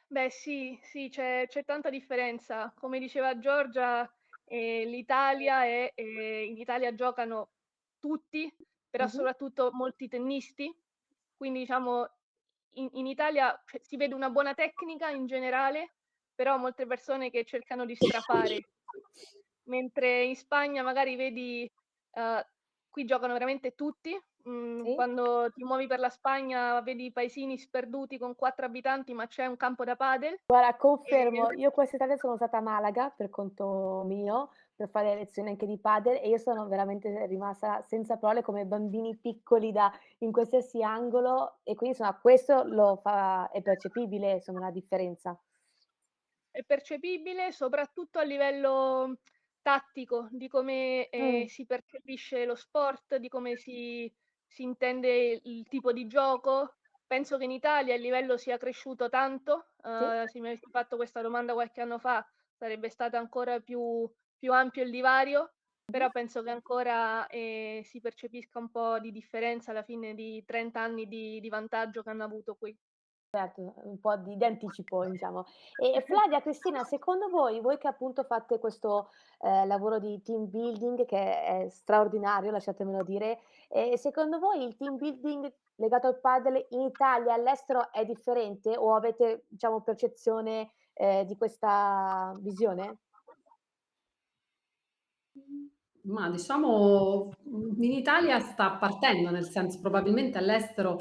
Beh sì, sì, c'è tanta differenza. Come diceva Giorgia, l'Italia è in Italia giocano tutti, però Mh-mh. soprattutto molti tennisti, quindi diciamo in Italia, cioè, si vede una buona tecnica in generale, però molte persone che cercano di strafare. Mentre in Spagna magari vedi, uhm, qui giocano veramente tutti. Sì? Quando ti muovi per la Spagna vedi paesini sperduti con 4 abitanti, ma c'è un campo da padel. Guarda, confermo, Ehm io quest'estate sono stata a Malaga per conto mio, per fare lezioni anche di padel e io sono veramente rimasta senza parole come bambini piccoli da in qualsiasi angolo e quindi insomma questo lo fa è percepibile insomma la differenza. È percepibile soprattutto a livello tattico, di come, Mh, si percepisce lo sport, di come si intende il tipo di gioco. Penso che in Italia il livello sia cresciuto tanto, sì. se mi avessi fatto questa domanda qualche anno fa sarebbe stato ancora più ampio il divario, Mh-mh. però penso che ancora, si percepisca un po' di differenza alla fine di 30 anni di vantaggio che hanno avuto qui. Certo, un po' di anticipo diciamo. E Flavia, Cristina, secondo voi, voi che appunto fate questo, lavoro di team building che è straordinario, lasciatemelo dire, secondo voi il team building legato al padel in Italia e all'estero è differente o avete, diciamo, percezione, di questa visione? Ma diciamo, in Italia sta partendo, nel senso probabilmente all'estero,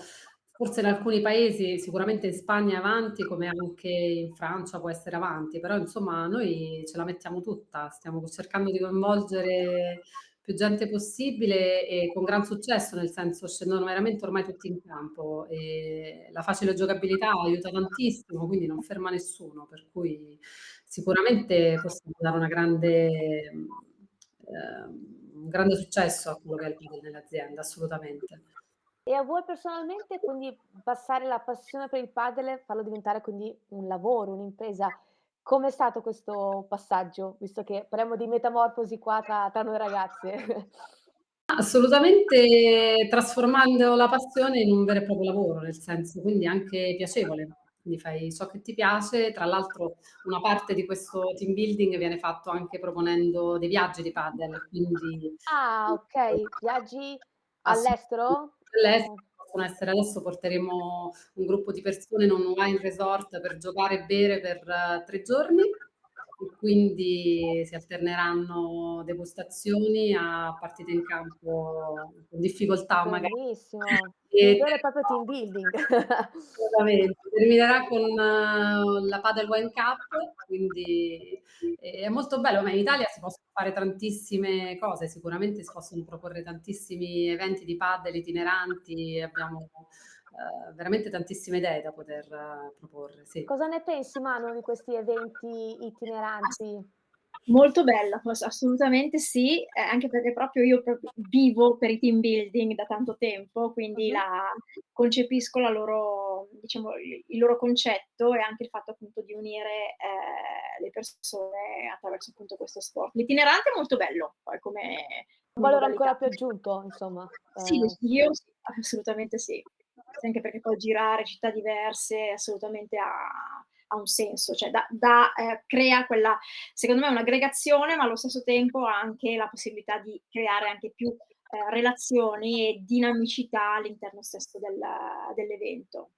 forse in alcuni paesi, sicuramente in Spagna è avanti, come anche in Francia può essere avanti, però insomma noi ce la mettiamo tutta, stiamo cercando di coinvolgere più gente possibile e con gran successo, nel senso scendono veramente ormai tutti in campo e la facile giocabilità aiuta tantissimo, quindi non ferma nessuno, per cui sicuramente possiamo dare un grande successo a quello che è il padel nell'azienda, assolutamente. E a voi personalmente, quindi passare la passione per il padel, farlo diventare quindi un lavoro, un'impresa, com'è stato questo passaggio? Visto che parliamo di metamorfosi qua tra noi ragazze. Assolutamente trasformando la passione in un vero e proprio lavoro, nel senso quindi anche piacevole. quindi fai ciò che ti piace. Tra l'altro una parte di questo team building viene fatto anche proponendo dei viaggi di padel, quindi Ah, okay. Viaggi assolutamente all'estero? all'estero possono essere adesso porteremo un gruppo di persone in un wine resort per giocare e bere per 3 giorni e quindi si alterneranno degustazioni a partite in campo con difficoltà magari. Bellissimo. Un E vero e proprio team building. assolutamente. Terminerà con la Padel Wine Cup, quindi è molto bello, ma in Italia si possono fare tantissime cose, sicuramente si possono proporre tantissimi eventi di padel itineranti, abbiamo veramente tantissime idee da poter proporre, sì. Cosa ne pensi Manu di questi eventi Ass itineranti? Molto bella, assolutamente sì, anche perché proprio io vivo per i team building da tanto tempo, quindi Mh-mh. concepisco la loro diciamo il loro concetto e anche il fatto appunto di unire, le persone attraverso appunto questo sport. L'itinerante è molto bello, poi Un come valore ancora modalità. più aggiunto insomma. Sì, io sì, assolutamente sì. Sì, anche perché poi girare città diverse assolutamente ha un senso, cioè crea quella secondo me un'aggregazione, ma allo stesso tempo ha anche la possibilità di creare anche più, relazioni e dinamicità all'interno stesso dell'evento.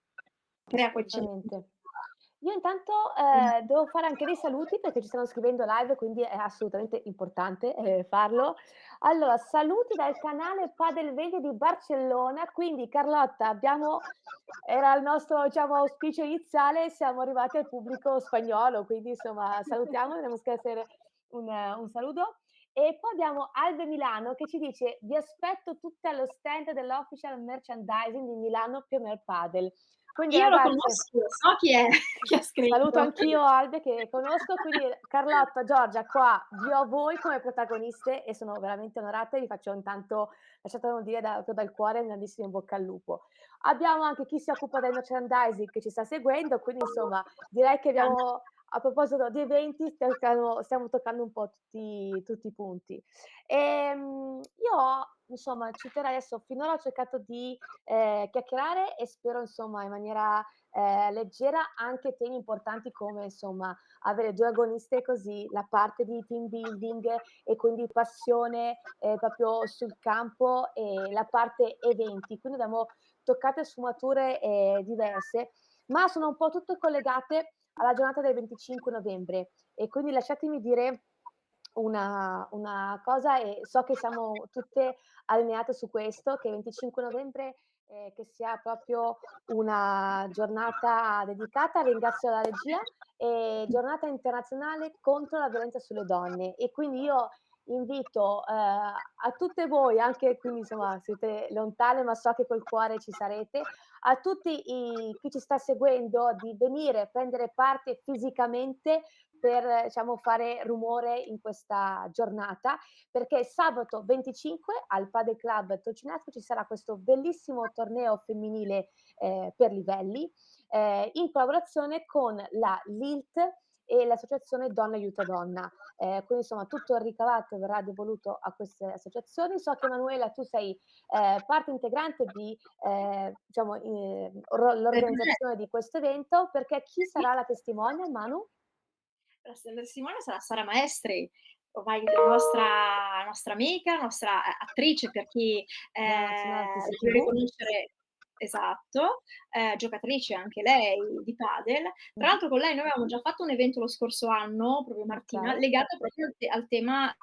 Crea poi diciamo Assolutamente. Io intanto, devo fare anche dei saluti perché ci stanno scrivendo live, quindi è assolutamente importante, farlo. Allora, saluti dal canale Padel Vedi di Barcellona, quindi Carlotta abbiamo era il nostro, diciamo, auspicio iniziale, siamo arrivati al pubblico spagnolo, quindi insomma salutiamo, tenemos que hacer un saluto. E poi abbiamo Albe Milano che ci dice: "Vi aspetto tutte allo stand dell'Official Merchandising di Milano Premier Padel". Quindi io lo ragazze conosco, so chi è chi ha saluto scritto. anch'io Albe che conosco, quindi Carlotta, Giorgia, qua vi ho voi come protagoniste e sono veramente onorata e vi faccio intanto, lasciatemelo dire da proprio dal cuore, un grandissimo in bocca al lupo. Abbiamo anche chi si occupa del merchandising che ci sta seguendo, quindi insomma direi che Grande. abbiamo a proposito di eventi stiamo toccando un po' tutti i punti. Io insomma ci terrei adesso finora ho cercato di, chiacchierare e spero insomma in maniera leggera anche temi importanti come insomma avere 2 agoniste così, la parte di team building e quindi passione, proprio sul campo e la parte eventi. Quindi abbiamo toccate sfumature, diverse, ma sono un po' tutte collegate alla giornata del 25 novembre e quindi lasciatemi dire una cosa e so che siamo tutte allineate su questo, che il 25 novembre, che sia proprio una giornata dedicata, ringrazio la regia, giornata internazionale contro la violenza sulle donne e quindi io invito, a tutte voi, anche quindi insomma siete lontane, ma so che col cuore ci sarete, a tutti i chi ci sta seguendo di venire, prendere parte fisicamente per, diciamo, fare rumore in questa giornata, perché sabato 25 al Padel Club Tocinasco ci sarà questo bellissimo torneo femminile, per livelli, in collaborazione con la LILT e l'associazione Donna Aiuta Donna. Quindi insomma tutto il ricavato verrà devoluto a queste associazioni. So che Emanuela tu sei, parte integrante di, diciamo, l'organizzazione di questo evento, perché chi Sì. sarà la testimonial, Manu? La testimone sarà Sara Maestri, ormai nostra amica, nostra attrice per chi, Esatto, un'artist la vuole TV. conoscere esatto, giocatrice anche lei di padel. Tra Mh-mh. l'altro con lei noi avevamo già fatto un evento lo scorso anno, proprio Martina, Okay. legato proprio al tema,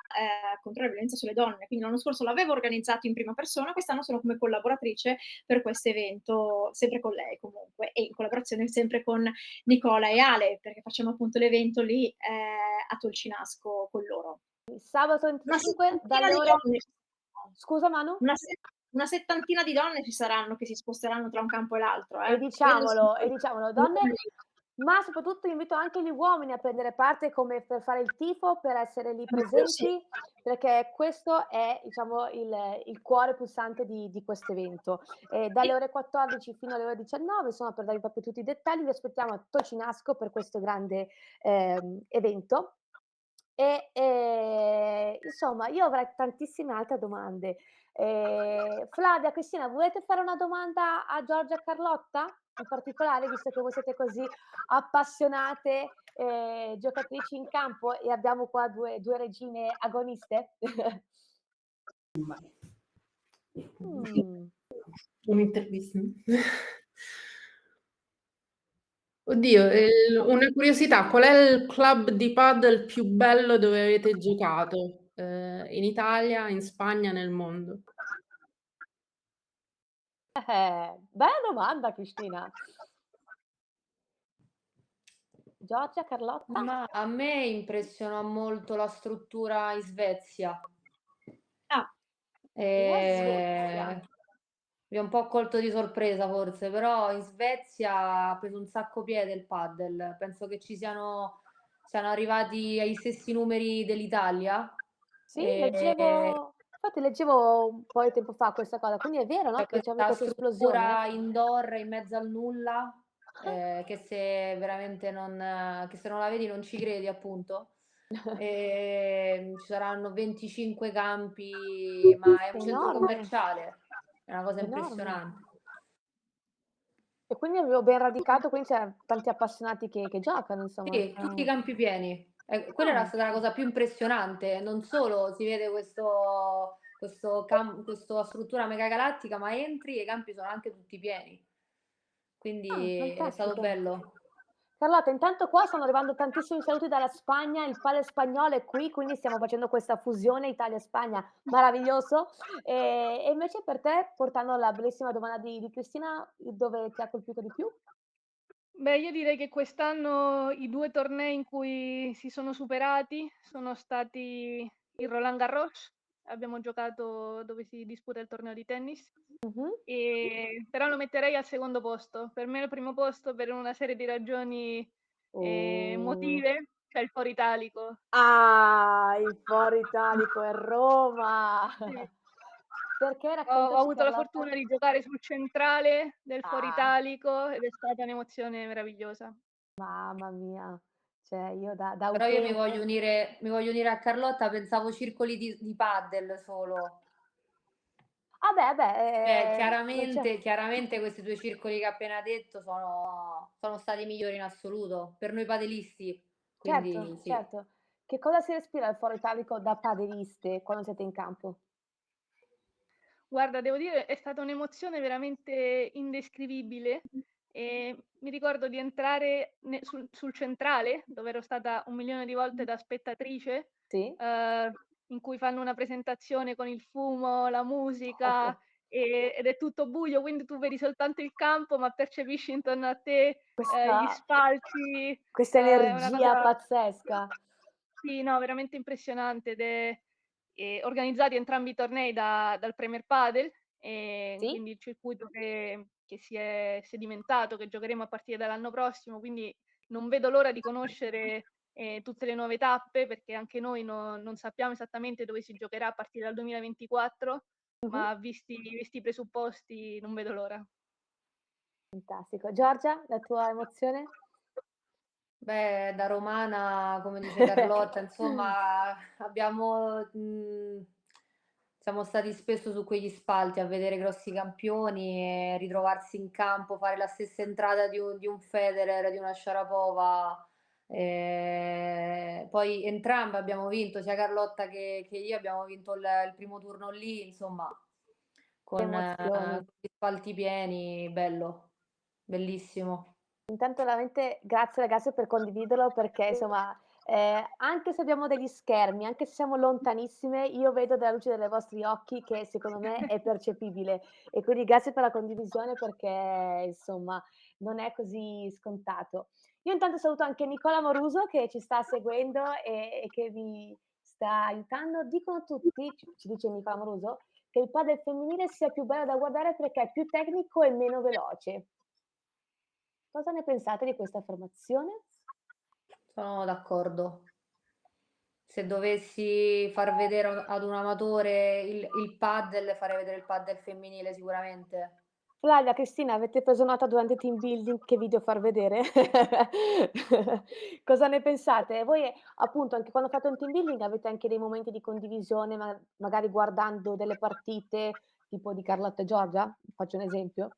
contro la violenza sulle donne. Quindi l'anno scorso l'avevo organizzato in prima persona, quest'anno sono come collaboratrice per questo evento, sempre con lei comunque e in collaborazione sempre con Nicola e Ale, perché facciamo appunto l'evento lì, a Tolcinasco con loro. Sabato Una 25 settantina dalle di ore donne ci saranno. scusa Manu? Una settantina di donne ci saranno, che si sposteranno tra un campo e l'altro, E Quello sì. diciamolo, donne, ma soprattutto invito anche gli uomini a prendere parte come per fare il tifo, per essere lì Ma quello sì. presenti, perché questo è diciamo il cuore pulsante di questo evento. Dalle Sì. ore 14 fino alle ore 19, insomma per darvi proprio tutti i dettagli, vi aspettiamo a Tocinasco per questo grande, evento. E, insomma io avrei tantissime altre domande. Flavia, Cristina, volete fare una domanda a Giorgia e Carlotta? in particolare, visto che voi siete così appassionate, giocatrici in campo e abbiamo qua due regine agoniste? Mh. Un'intervista. Oddio, una curiosità, qual è il club di padel più bello dove avete giocato? In Italia, in Spagna, nel mondo? Bella domanda Cristina. Giorgia, Carlotta? Ma a me impressionò molto la struttura in Svezia. Ah, La Svezia. Mi ha un po' colto di sorpresa forse, però in Svezia ha preso un sacco piede il padel. Penso che siano arrivati ai stessi numeri dell'Italia. Sì, E leggevo un po' di tempo fa questa cosa, quindi è vero, no, c'è che c'è questa questa esplosione? struttura indoor in mezzo al nulla, Ah. che se veramente che se non la vedi non ci credi, appunto. Ci saranno 25 campi, ma è un centro Enorme, commerciale, è una cosa enorme. impressionante. E quindi avevo ben radicato, quindi c'è tanti appassionati che giocano, insomma. Sì, tutti i campi pieni. Quella era Ah, stata la cosa più impressionante. Non solo si vede questa struttura megagalattica, ma entri e i campi sono anche tutti pieni. Quindi è stato fantastico. bello. Carlotta, intanto qua stanno arrivando tantissimi saluti dalla Spagna, il padel spagnolo è qui, quindi stiamo facendo questa fusione Italia-Spagna, meraviglioso. E invece per te, portando la bellissima domanda di Cristina, dove ti ha colpito di più? Beh, io direi che quest'anno i 2 tornei in cui si sono superati sono stati il Roland Garros, abbiamo giocato dove si disputa il torneo di tennis, Mh-mh. però lo metterei al secondo posto. Per me al primo posto, per una serie di ragioni, Oh. emotive, c'è il Foro Italico. Ah, il Foro Italico è Roma. Sì. Perché? Ho Raccontaci avuto la Carlotta. fortuna di giocare sul centrale del Foro Ah, Italico ed è stata un'emozione meravigliosa. mamma mia. Cioè io da Però io utente mi voglio unire a Carlotta, pensavo circoli di paddle solo. ah beh, non c'è Chiaramente questi 2 circoli che hai appena detto sono stati i migliori in assoluto, per noi padelisti, certo, quindi sì. certo. Che cosa si respira al Foro Italico da padeliste quando siete in campo? Guarda, devo dire è stata un'emozione veramente indescrivibile. Mi ricordo di entrare sul centrale, dove ero stata 1.000.000 di volte da spettatrice, Sì? ehm, in cui fanno una presentazione con il fumo, la musica, ed è tutto buio, quindi tu vedi soltanto il campo, ma percepisci intorno a te, gli Questa spalti, questa è una energia cosa pazzesca. sì, no, veramente impressionante ed è organizzati entrambi i tornei dal Premier Padel, Sì? quindi il circuito che si è sedimentato, che giocheremo a partire dall'anno prossimo, quindi non vedo l'ora di conoscere, tutte le nuove tappe, perché anche noi non sappiamo esattamente dove si giocherà a partire dal 2024, Mh-mh. ma visti i presupposti non vedo l'ora. Fantastico. Giorgia, la tua emozione? Beh, da romana, come dice Carlotta, insomma, siamo stati spesso su quegli spalti a vedere grossi campioni e ritrovarsi in campo, fare la stessa entrata di un Federer, di una Sharapova. Poi entrambe abbiamo vinto, sia Carlotta che io abbiamo vinto il primo turno lì, insomma, Che con emozioni. gli spalti pieni, bello, bellissimo. Intanto veramente grazie ragazze per condividerlo perché insomma, anche se abbiamo degli schermi, anche se siamo lontanissime, io vedo dalla luce dei vostri occhi che secondo me è percepibile e quindi grazie per la condivisione perché insomma non è così scontato. Io intanto saluto anche Nicola Moruso che ci sta seguendo e che vi sta aiutando. Dicono tutti, ci dice Nicola Moruso, che il padel femminile sia più bello da guardare perché è più tecnico e meno veloce. Cosa ne pensate di questa affermazione? Sono d'accordo. Se dovessi far vedere ad un amatore il paddle, farei vedere il paddle femminile sicuramente. Flavia, Cristina, avete preso nota durante il team building che video far vedere? Cosa ne pensate? Voi appunto anche quando fate un team building avete anche dei momenti di condivisione, magari guardando delle partite tipo di Carlotta e Giorgia? Faccio un esempio.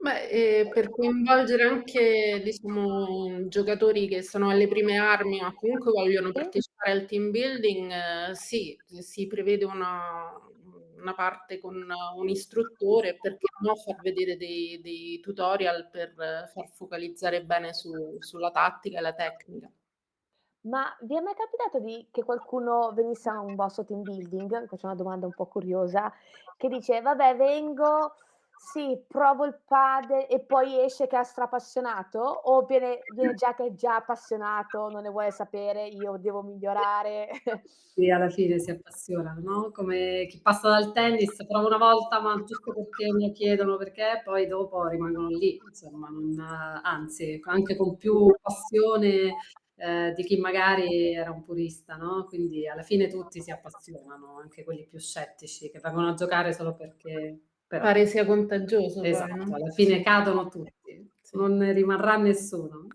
Beh, per coinvolgere anche, diciamo, giocatori che sono alle prime armi, ma comunque vogliono Sì? partecipare al team building, sì, si prevede una parte con un istruttore, perché no far vedere dei tutorial per far focalizzare bene sulla tattica e la tecnica. Ma vi è mai capitato che qualcuno venisse a un vostro team building? Faccio una domanda un po' curiosa, che dice: "Vabbè vengo, sì, provo il padel" e poi esce che è strappassionato? O viene già che è già appassionato, non ne vuole sapere, io devo migliorare? Sì, alla fine si appassionano, no, come chi passa dal tennis, prova una volta, ma giusto perché mi chiedono perché, poi dopo rimangono lì, insomma, non anzi, anche con più passione, di chi magari era un purista, no, quindi alla fine tutti si appassionano, anche quelli più scettici che vengono a giocare solo perché però Pare sia contagioso poi, esatto, no? alla fine cadono tutti, Sì. non ne rimarrà nessuno.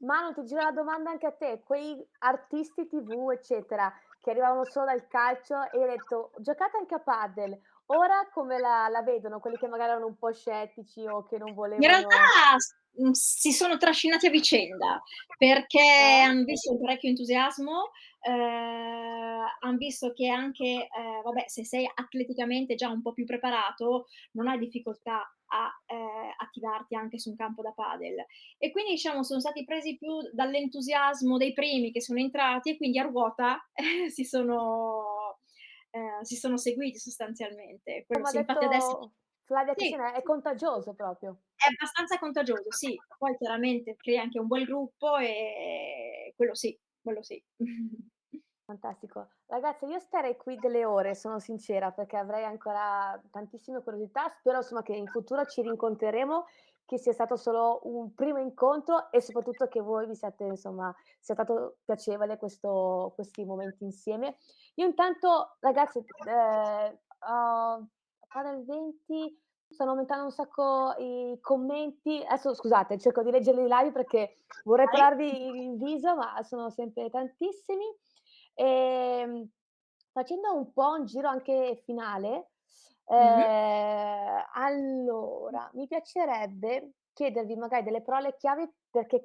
Manu, ti giro la domanda anche a te, quei artisti TV, eccetera, che arrivavano solo dal calcio e hai detto: "Giocate anche a padel". Ora come la vedono? Quelli che magari erano un po' scettici o che non In volevano realtà si sono trascinati a vicenda, perché eh? han visto un parecchio entusiasmo, han visto che anche, vabbè, se sei atleticamente già un po' più preparato, non hai difficoltà a, attivarti anche su un campo da padel. E quindi diciamo sono stati presi più dall'entusiasmo dei primi che sono entrati e quindi a ruota si sono seguiti sostanzialmente. Quello Come ha sì, infatti adesso detto Flavia sì. Cristina, è contagioso proprio. È abbastanza contagioso, sì. Poi chiaramente crei anche un bel gruppo e quello sì, quello sì. Fantastico. Ragazze, io starei qui delle ore, sono sincera, perché avrei ancora tantissime curiosità. Spero insomma che in futuro ci rincontreremo, che sia stato solo un primo incontro e soprattutto che voi vi siate insomma sia stato piacevole questi momenti insieme. Io intanto ragazze, fare il 20 stanno aumentando un sacco i commenti. Adesso scusate, cerco di leggerli live perché vorrei Vai. pararvi in viso, ma sono sempre tantissimi. Ehm, Facendo un po' un giro anche finale, Mh-mh. allora mi piacerebbe chiedervi magari delle parole chiave perché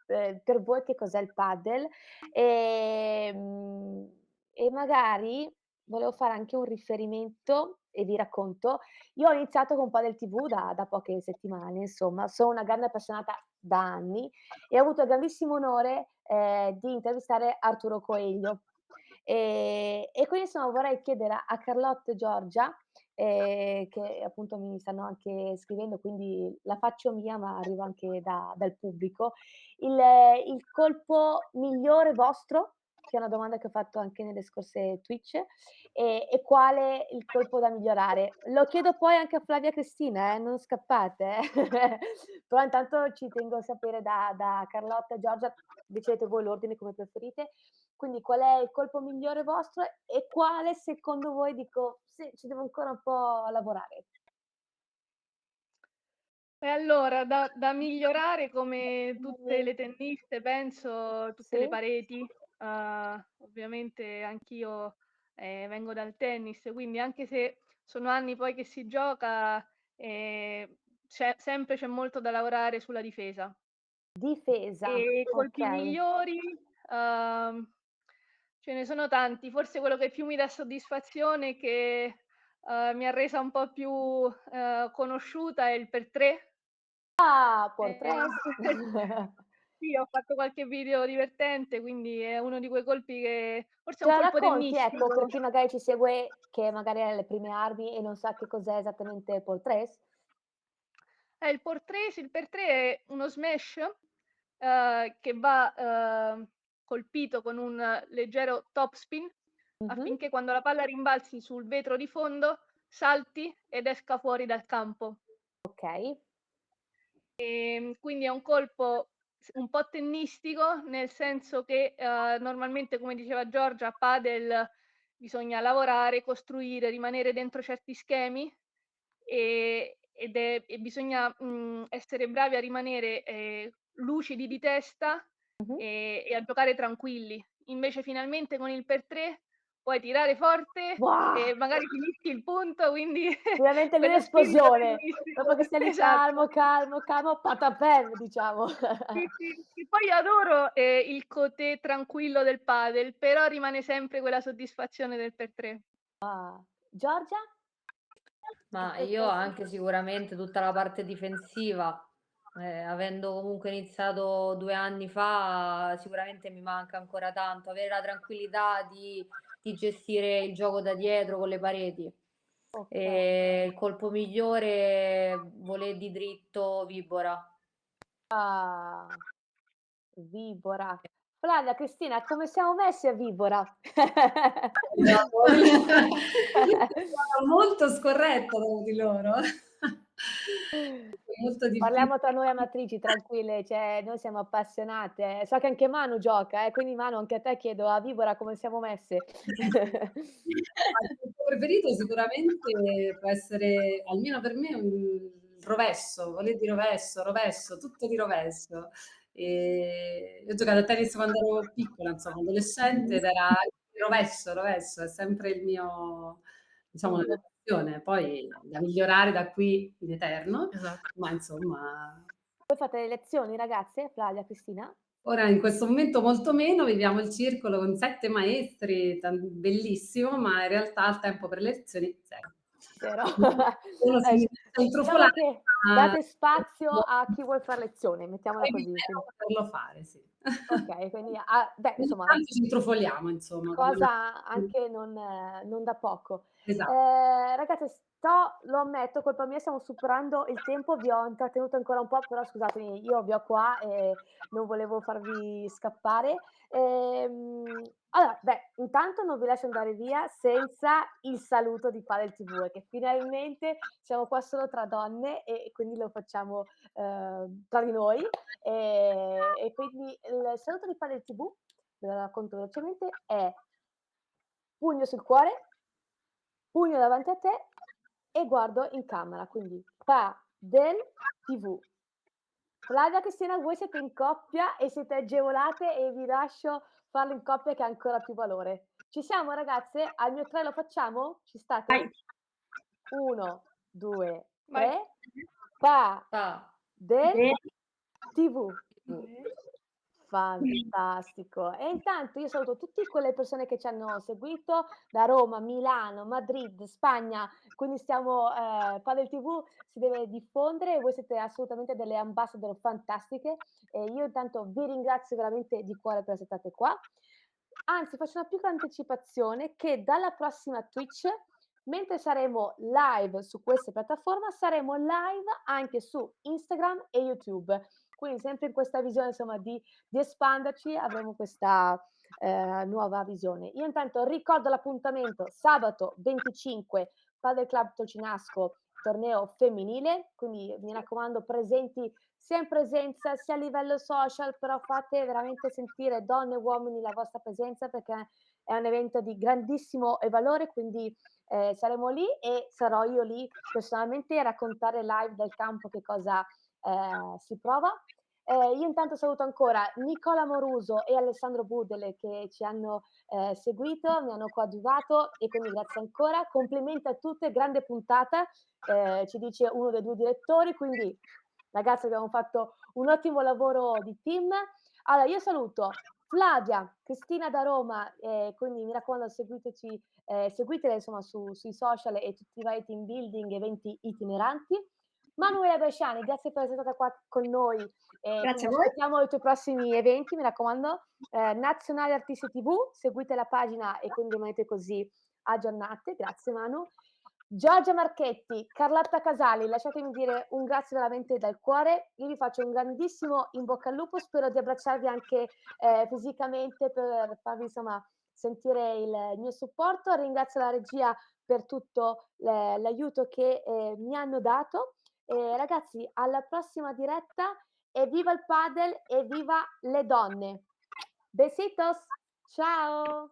per voi che cos'è il padel, ehm, e magari volevo fare anche un riferimento e vi racconto. Io ho iniziato con Padel TV da poche settimane, insomma, sono una grande appassionata da anni e ho avuto il grandissimo onore, di intervistare Arturo Coelho. E quindi insomma vorrei chiedere a Carlotta e Giorgia, che appunto mi stanno anche scrivendo, quindi la faccio mia, ma arriva anche dal pubblico, il il colpo migliore vostro, che è una domanda che ho fatto anche nelle scorse Twitch, e quale il colpo da migliorare. Lo chiedo poi anche a Flavia Cristina, non scappate, però intanto ci tengo a sapere da Carlotta e Giorgia, decidete voi l'ordine come preferite, quindi qual è il colpo migliore vostro e quale secondo voi dico: "Sì, ci devo ancora un po' lavorare." E allora da migliorare come tutte le tenniste penso, tutte le Sì? pareti. Ovviamente anch'io, vengo dal tennis, quindi anche se sono anni poi che si gioca, c'è molto da lavorare sulla difesa. Difesa, Colpi okay. migliori, uhm, ce ne sono tanti. Forse quello che più mi dà soddisfazione e che, mi ha resa un po' più, conosciuta è il per 3. Ah, por Ehm, 3. sì, ho fatto qualche video divertente, quindi è uno di quei colpi che forse è Ce un la colpo racconti, ecco, per tennistico. chi magari ci segue che magari è alle prime armi e non sa che cos'è esattamente por 3? Il per 3 è uno smash, che va, colpito con un leggero topspin, Mh-mh. affinché quando la palla rimbalzi sul vetro di fondo, salti ed esca fuori dal campo. Okay. Quindi è un colpo un po' tennistico, nel senso che, normalmente, come diceva Giorgia, a padel bisogna lavorare, costruire, rimanere dentro certi schemi, e bisogna, essere bravi a rimanere, lucidi di testa, Mh-mh. e a giocare tranquilli. Invece finalmente con il per 3 puoi tirare forte Wow! e magari finisci il punto, quindi Ovviamente lì quello spirito l'esplosione, bellissimo. dopo che stai lì Esatto. calmo, patapem diciamo. Sì, sì. E poi adoro, il côté tranquillo del padel, però rimane sempre quella soddisfazione del per 3. Giorgia? Ma io anche sicuramente tutta la parte difensiva, avendo comunque iniziato 2 anni fa, sicuramente mi manca ancora tanto, avere la tranquillità di gestire il gioco da dietro con le pareti. Okay. Il colpo migliore volé di dritto Vibora. Ah, Vibora. Flavia, Cristina, come siamo messi a Vibora? Molto scorretta di loro. Molto difficile. Parliamo tra noi amatrici, tranquille, cioè noi siamo appassionate. So che anche Manu gioca, quindi Manu anche a te chiedo a Vibora come siamo messe. Il tuo preferito sicuramente può essere, almeno per me, un rovescio, volé di rovescio, tutto di rovescio. Io ho giocato a tennis quando ero piccola, insomma, adolescente, ed era rovescio, è sempre il mio, diciamo, la mia passione. Poi da migliorare da qui in eterno, Esatto. ma insomma. Voi fate le lezioni ragazze? Flavia, Cristina? Ora in questo momento molto meno, viviamo il circolo con 7 maestri, bellissimo, ma in realtà il tempo per le lezioni 0. Zero. Uno si inizia a Diciamo intrufolare, che ma date spazio a chi vuol far lezione, mettiamola poi così. bisogna poterlo fare, sì. Okay, quindi beh, Ogni insomma, tanto ci intrufoliamo, insomma, come cosa anche non da poco. esatto. Ragazze, lo ammetto, colpa mia, stiamo superando il tempo, vi ho intrattenuto ancora un po', però scusatemi, io vi ho qua e non volevo farvi scappare. Allora, beh, intanto non vi lascio andare via senza il saluto di Padel TV, che finalmente siamo qua solo tra donne e quindi lo facciamo, tra di noi. E quindi il saluto di Padel TV, ve lo racconto velocemente, è pugno sul cuore, pugno davanti a te e guardo in camera, quindi Padel TV. Flavia, Cristina, voi siete in coppia e siete agevolate e vi lascio farlo in coppia che ha ancora più valore. Ci siamo ragazze? Al mio 3 lo facciamo? Ci state? Vai. 1, 2, Vai. 3. Padel Bene. TV. TV. Fantastico. E intanto io saluto tutti quelle persone che ci hanno seguito da Roma, Milano, Madrid, Spagna, quindi stiamo Padel TV si deve diffondere e voi siete assolutamente delle ambassador fantastiche e io intanto vi ringrazio veramente di cuore per essere state qua. Anzi, faccio una piccola anticipazione che dalla prossima Twitch, mentre saremo live su queste piattaforme, saremo live anche su Instagram e YouTube. Quindi sempre in questa visione insomma di espanderci avremo questa nuova visione. Io intanto ricordo l'appuntamento sabato 25 Padel Club Tocinasco, torneo femminile, quindi mi raccomando presenti sia in presenza sia a livello social, però fate veramente sentire donne e uomini la vostra presenza perché è un evento di grandissimo valore, quindi saremo lì e sarò io lì personalmente a raccontare live dal campo che cosa si prova. Io intanto saluto ancora Nicola Moruso e Alessandro Budele che ci hanno seguito, mi hanno coadiuvato e quindi grazie ancora. Complimenti a tutte, grande puntata, ci dice uno dei 2 direttori, quindi ragazzi abbiamo fatto un ottimo lavoro di team. Allora io saluto Flavia, Cristina da Roma, quindi mi raccomando seguiteci, seguitele insomma sui social e tutti i vari team building, eventi itineranti. Manuela Bresciani, grazie per essere stata qua con noi. Grazie a voi. Aspettiamo i tuoi prossimi eventi, mi raccomando. Nazionale Artisti TV, seguite la pagina e quindi rimanete così aggiornate. Grazie Manu. Giorgia Marchetti, Carlotta Casali, lasciatemi dire un grazie veramente dal cuore. Io vi faccio un grandissimo in bocca al lupo, spero di abbracciarvi anche fisicamente per farvi insomma sentire il mio supporto. Ringrazio la regia per tutto l'aiuto che mi hanno dato. Ragazzi, alla prossima diretta e viva il padel e viva le donne. Besitos, ciao!